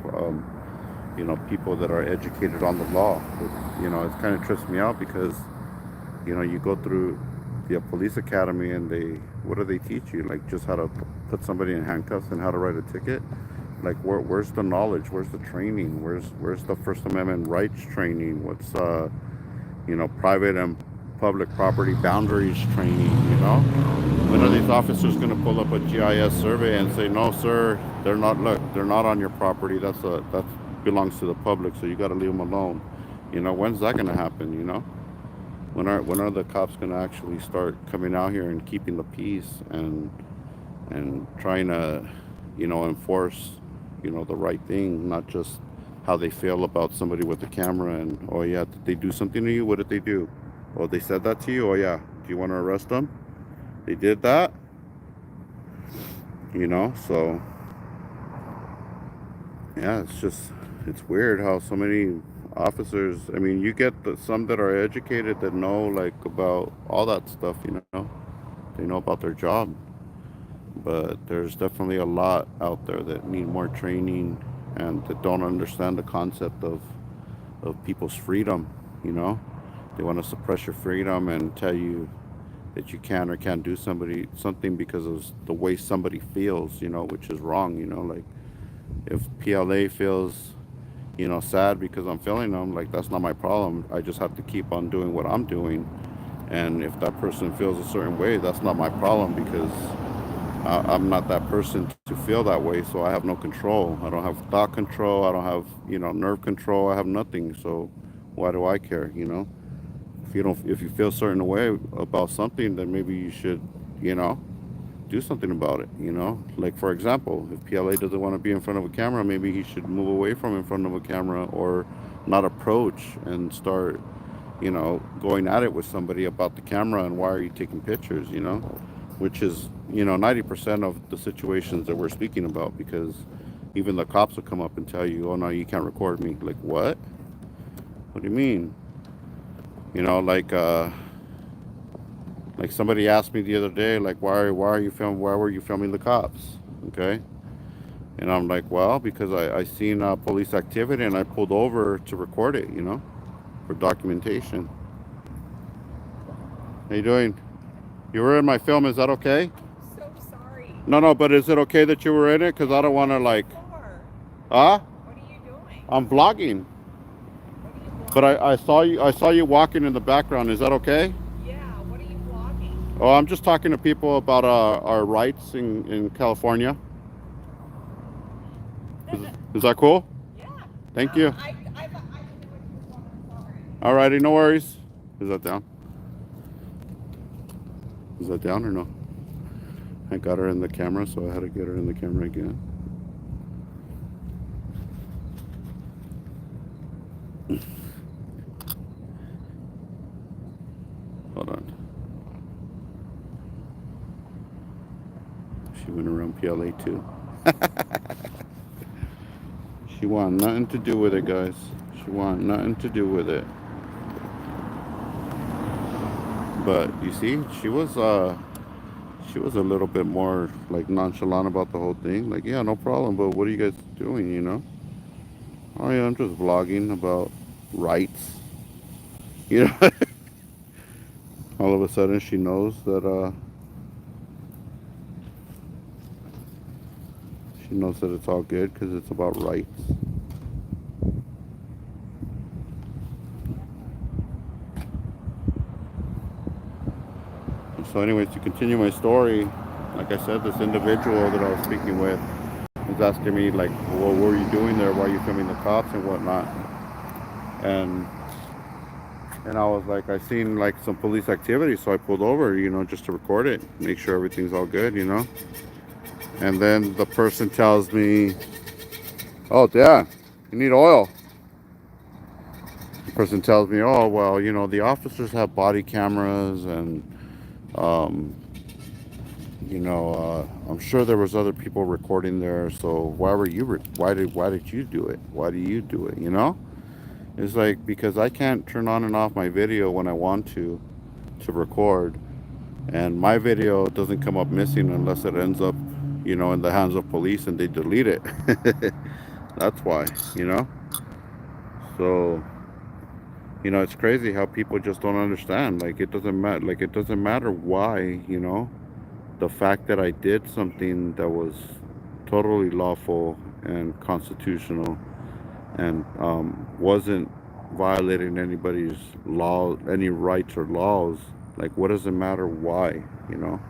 people that are educated on the law. It kind of trips me out because you go through the police academy and what do they teach you? Like just how to put somebody in handcuffs and how to write a ticket. Like where's the knowledge? Where's the training? Where's the First Amendment rights training? What's private and public property boundaries training. When are these officers going to pull up a GIS survey and say, no, sir, they're not, look, they're not on your property. That belongs to the public, so you got to leave them alone. When's that going to happen? When are the cops going to actually start coming out here and keeping the peace and trying to, enforce, the right thing, not just how they feel about somebody with a camera and, oh yeah, did they do something to you? What did they do? Oh, they said that to you? Oh yeah. Do you want to arrest them? They did that? So yeah, it's weird how so many officers, I mean, you get some that are educated that know like about all that stuff, they know about their job, but there's definitely a lot out there that need more training and that don't understand the concept of people's freedom. They want to suppress your freedom and tell you that you can or can't do something because of the way somebody feels, which is wrong. Like if PLA feels sad because I'm feeling them, like that's not my problem. I just have to keep on doing what I'm doing. And if that person feels a certain way, that's not my problem because I'm not that person to feel that way. So I have no control. I don't have thought control. I don't have, nerve control. I have nothing. So why do I care? If you feel a certain way about something, then maybe you should, do something about it. Like for example, if PLA doesn't want to be in front of a camera, maybe he should move away from in front of a camera or not approach and start, going at it with somebody about the camera and why are you taking pictures, which is, 90% of the situations that we're speaking about, because even the cops will come up and tell you, oh no, you can't record me. Like what? What do you mean? Like somebody asked me the other day, like, why were you filming the cops? Okay. And I'm like, well, because I seen police activity and I pulled over to record it, for documentation. How you doing? You were in my film, is that okay? So sorry. No, but is it okay that you were in it? Because I don't want to like, huh? What are you doing? I'm vlogging. What are you vlogging? But I saw you walking in the background. Is that okay? Yeah, what are you vlogging? Oh, I'm just talking to people about our rights in California. Is that cool? Yeah. Thank you. I didn't know what you were vlogging. Alrighty, no worries. Is that down? Is that down or no? I got her in the camera, so I had to get her in the camera again. Hold on. She went around PLA too. She want nothing to do with it, guys. She want nothing to do with it. But you see, she was a little bit more like nonchalant about the whole thing. Like, yeah, no problem, but what are you guys doing, Oh yeah, I'm just vlogging about rights. All of a sudden she knows that it's all good because it's about rights. So anyways, to continue my story, like I said, this individual that I was speaking with was asking me like, well, what were you doing there? Why are you filming the cops and whatnot? And I was like, I seen like some police activity, so I pulled over, just to record it, make sure everything's all good, And then the person tells me, oh yeah, you need oil. The person tells me, oh well, the officers have body cameras and I'm sure there was other people recording there, so why did you do it? Why do you do it? It's like, because I can't turn on and off my video when I want to record, and my video doesn't come up missing unless it ends up, in the hands of police and they delete it. That's why, So, it's crazy how people just don't understand. Like it doesn't matter why, the fact that I did something that was totally lawful and constitutional and wasn't violating anybody's law, any rights or laws. Like, what does it matter why, you know?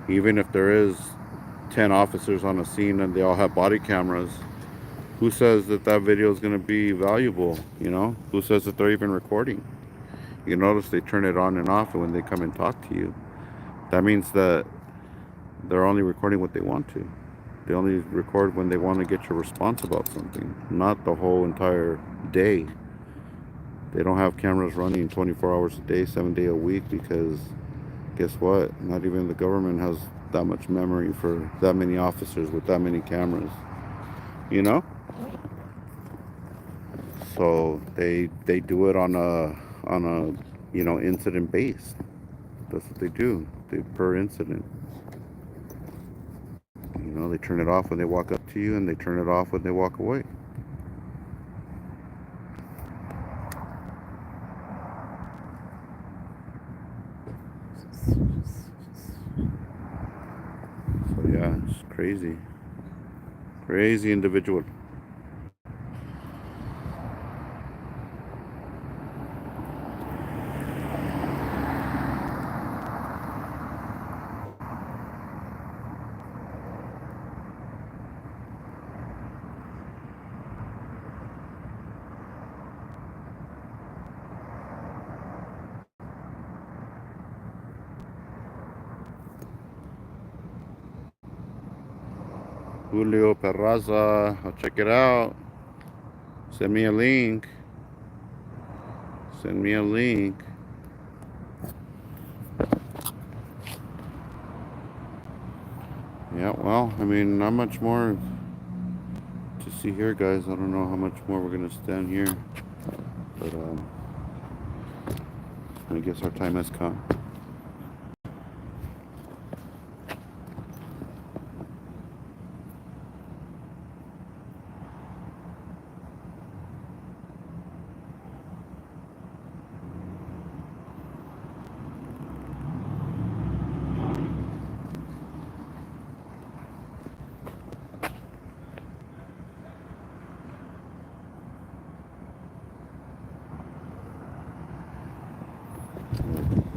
Even if there is 10 officers on a scene and they all have body cameras, who says that that video is going to be valuable, you know? Who says that they're even recording? You notice they turn it on and off when they come and talk to you. That means that they're only recording what they want to. They only record when they want to get your response about something, not the whole entire day. They don't have cameras running 24 hours a day, 7 days a week, because guess what? Not even the government has that much memory for that many officers with that many cameras, you know? So they do it on a incident based. That's what they do. They per incident. You know, they turn it off when they walk up to you, and they turn it off when they walk away. So yeah, it's crazy. Crazy individual. Julio Perraza, I'll check it out. Send me a link. Send me a link. Yeah, well, I mean, not much more to see here, guys. I don't know how much more we're gonna stand here, but I guess our time has come.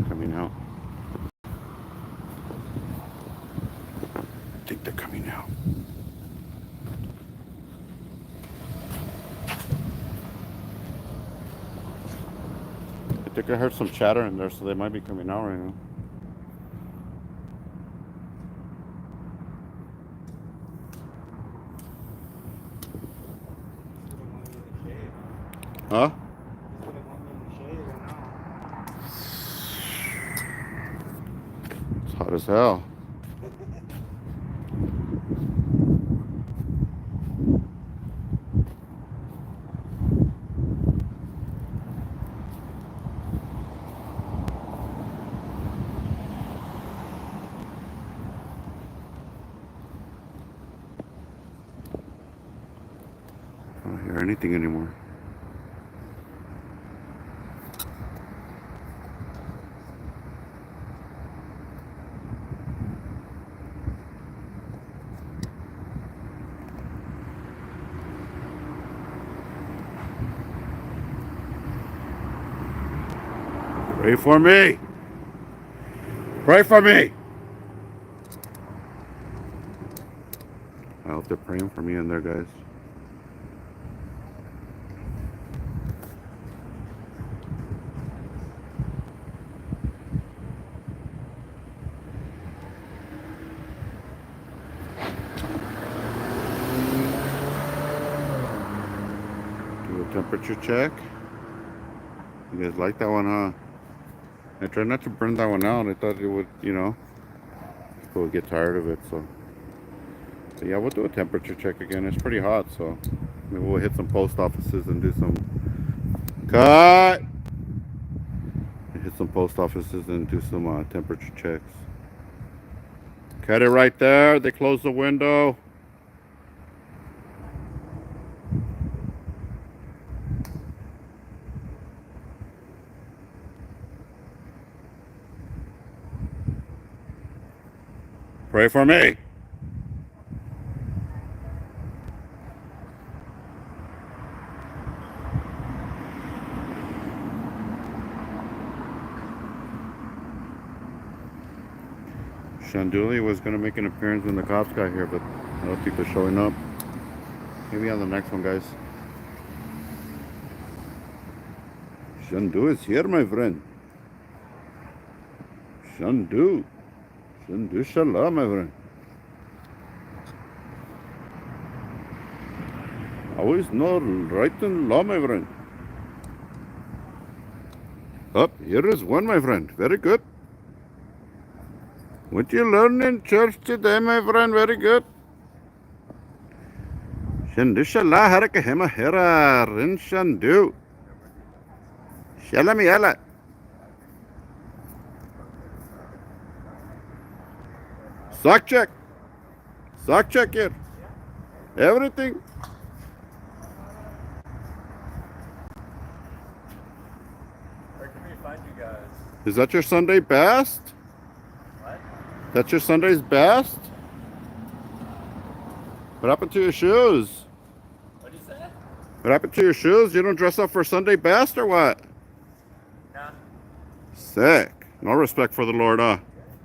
Coming out. I think they're coming out. I think I heard some chatter in there, so they might be coming out right now. Huh? It's hot as hell. I don't hear anything anymore. Pray for me. Pray for me. I hope they're praying for me in there, guys. Do a temperature check. You guys like that one, huh? I tried not to burn that one out. I thought it would, people would get tired of it. So, but yeah, we'll do a temperature check again. It's pretty hot, so maybe we'll hit some post offices and do some cut. Hit some post offices and do some temperature checks. Cut it right there. They closed the window. Pray for me. Shandoolie was gonna make an appearance when the cops got here, but no people showing up. Maybe on the next one, guys. Shandoo is here, my friend. Shandoo. Shandoo Shalom, my friend. Always know right and law, my friend. Up, here is one, my friend. Very good. What you learn in church today, my friend? Very good. Shandoo Shalah haraka hema hera rin Shandoo. Shalom yala. Sock check. Sock check here. Everything. Where can we find you guys? Is that your Sunday best? What? That's your Sunday's best? What happened to your shoes? What'd you say? What happened to your shoes? You don't dress up for Sunday best or what? Nah. Sick. No respect for the Lord, huh?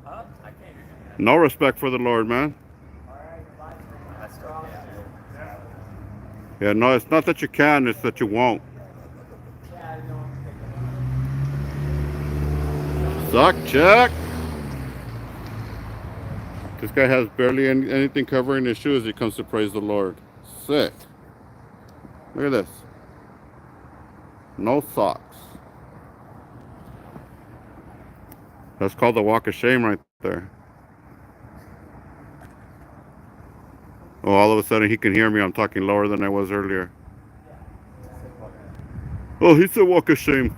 Huh? I can't hear you. No respect for the Lord, man. I still can't. Yeah, no, it's not that you can, it's that you won't. Sock check. This guy has barely anything covering his shoes. He comes to praise the Lord. Sick. Look at this. No socks. That's called the walk of shame right there. Oh, all of a sudden he can hear me. I'm talking lower than I was earlier. Oh, he said walk of shame.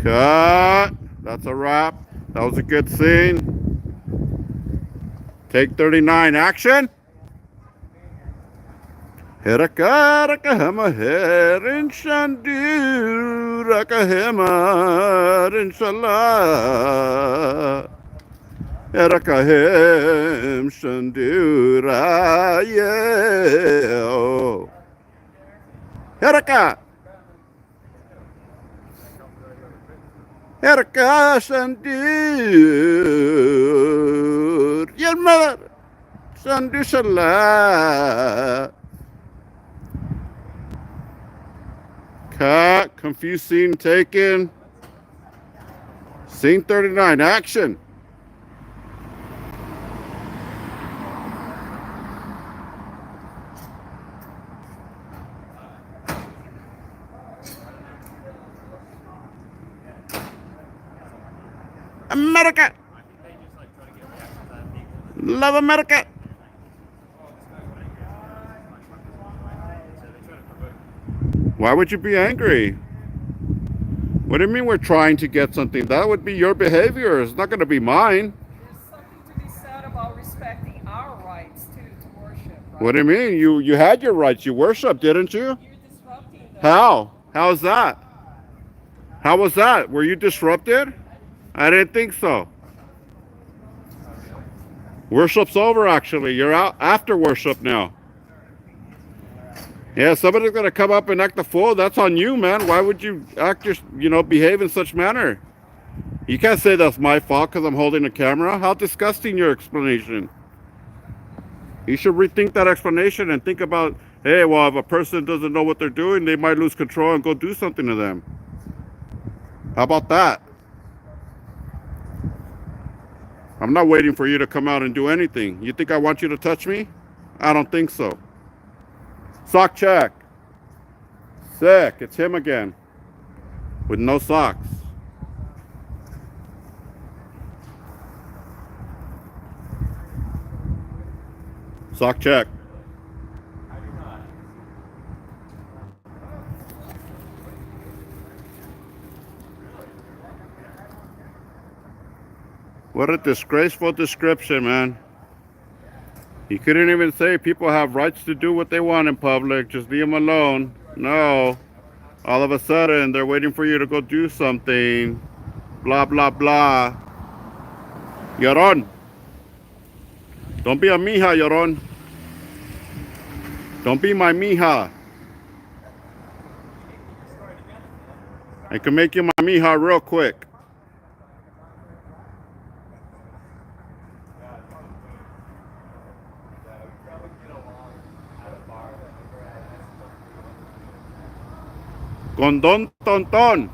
Cut. That's a wrap. That was a good scene. Take 39. Action. Heraka rakahama herin Shandoo rakahema inshallah. Herakahem Shandoo rayo. Heraka. Heraka Shandoo. Your mother. Shandoo Shallah. Cut. Confused scene taken. Scene 39. Action. America. Love America. Why would you be angry? What do you mean we're trying to get something? That would be your behavior. It's not going to be mine. There's something to be said about respecting our rights too to worship, right? What do you mean? You had your rights. You worshiped, didn't you? You're disrupting them. How? How's that? How was that? Were you disrupted? I didn't think so. Worship's over, actually. You're out after worship now. Yeah, somebody's gonna come up and act a fool. That's on you, man. Why would you act behave in such manner? You can't say that's my fault because I'm holding a camera. How disgusting your explanation. You should rethink that explanation and think about, hey, well, if a person doesn't know what they're doing, they might lose control and go do something to them. How about that? I'm not waiting for you to come out and do anything. You think I want you to touch me? I don't think so. Sock check. Sick. It's him again. With no socks. Sock check. What a disgraceful description, man. He couldn't even say people have rights to do what they want in public. Just leave them alone. No. All of a sudden, they're waiting for you to go do something. Blah, blah, blah. Yaron. Don't be a mija, Yaron. Don't be my mija. I can make you my mija real quick. Con Don Tonton.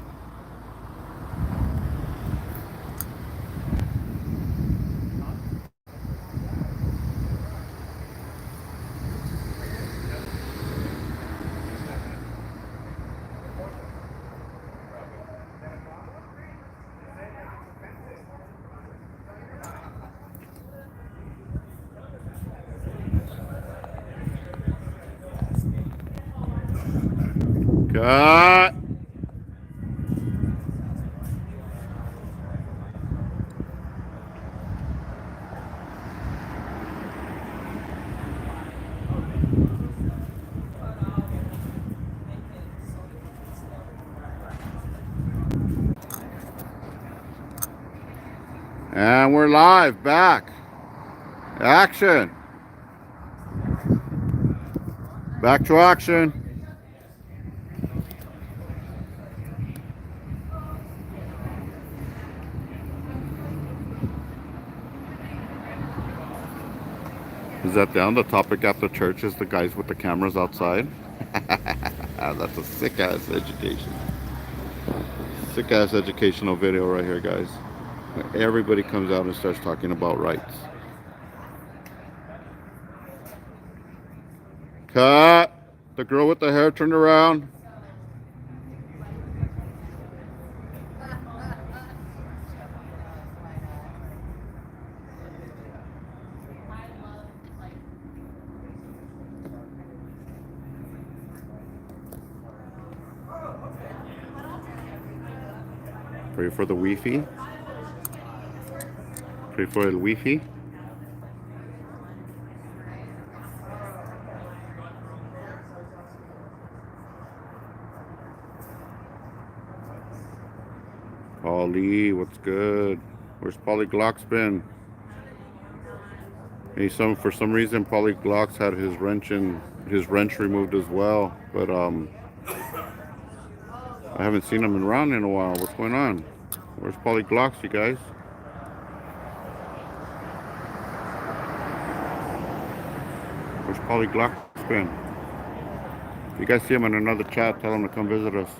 Cut. And we're live, back. Action. Back to action. Is that down? The topic after church is the guys with the cameras outside. That's a sick ass education. Sick ass educational video right here, guys. Everybody comes out and starts talking about rights. Cut. The girl with the hair turned around. Pray for the Wi-Fi. Pray for el Wi-Fi. Paulie, what's good? Where's Paulie Glock's been? Hey, for some reason Paulie Glock's had his wrench removed as well, but I haven't seen him around in a while. What's going on? Where's Paulie Glocks, you guys? Where's Paulie Glock's been? If you guys see him in another chat, tell him to come visit us.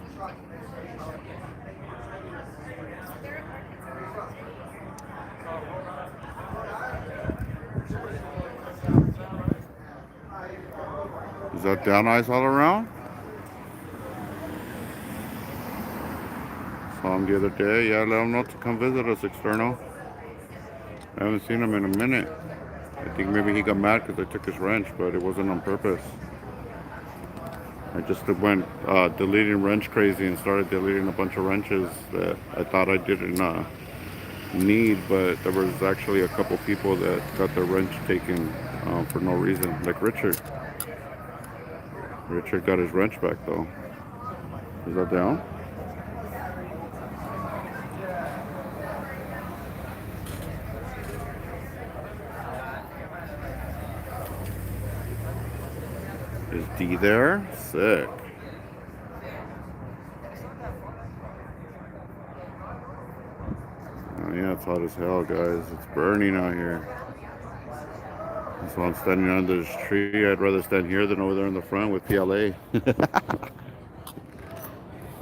Is that down eyes all around? Saw him the other day. Yeah, let him know to come visit us, External. I haven't seen him in a minute. I think maybe he got mad because I took his wrench, but it wasn't on purpose. I just went deleting wrench crazy and started deleting a bunch of wrenches that I thought I didn't need, but there was actually a couple people that got their wrench taken for no reason, like Richard. Richard got his wrench back though. Is that down? Is D there? Sick. Oh yeah, it's hot as hell, guys. It's burning out here. So I'm standing under this tree. I'd rather stand here than over there in the front with PLA.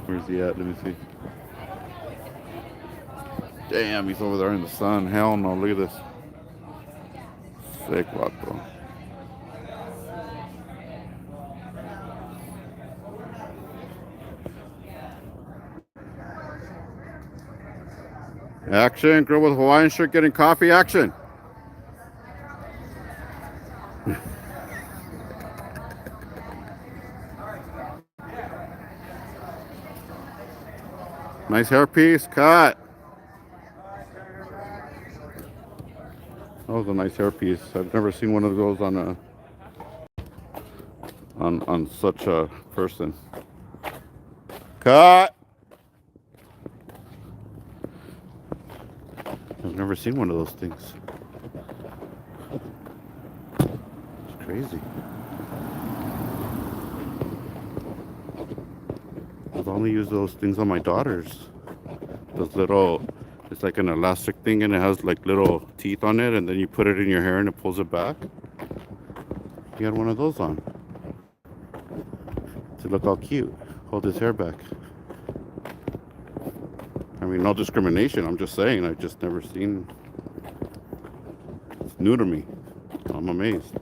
Where's he at? Let me see. Damn, he's over there in the sun. Hell no, look at this. Sick vato. Action, girl with Hawaiian shirt getting coffee, action. Nice hairpiece, cut. That was a nice hairpiece. I've never seen one of those on such a person. Cut. I've never seen one of those things. It's crazy. With all only use those things on my daughters. Those little, it's like an elastic thing and it has like little teeth on it, and then you put it in your hair and it pulls it back. He had one of those on to look all cute, hold his hair back. I mean, no discrimination, I'm just saying, I've just never seen. It's new to me. I'm amazed.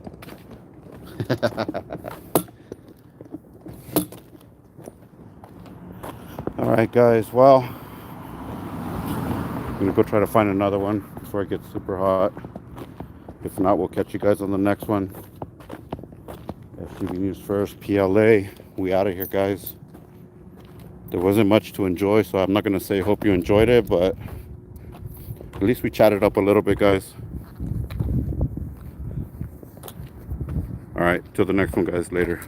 All right, guys. Well, I'm gonna go try to find another one before it gets super hot. If not, we'll catch you guys on the next one. FTV News First, PLA. We out of here, guys. There wasn't much to enjoy, so I'm not gonna say hope you enjoyed it, but at least we chatted up a little bit, guys. All right, till the next one, guys. Later.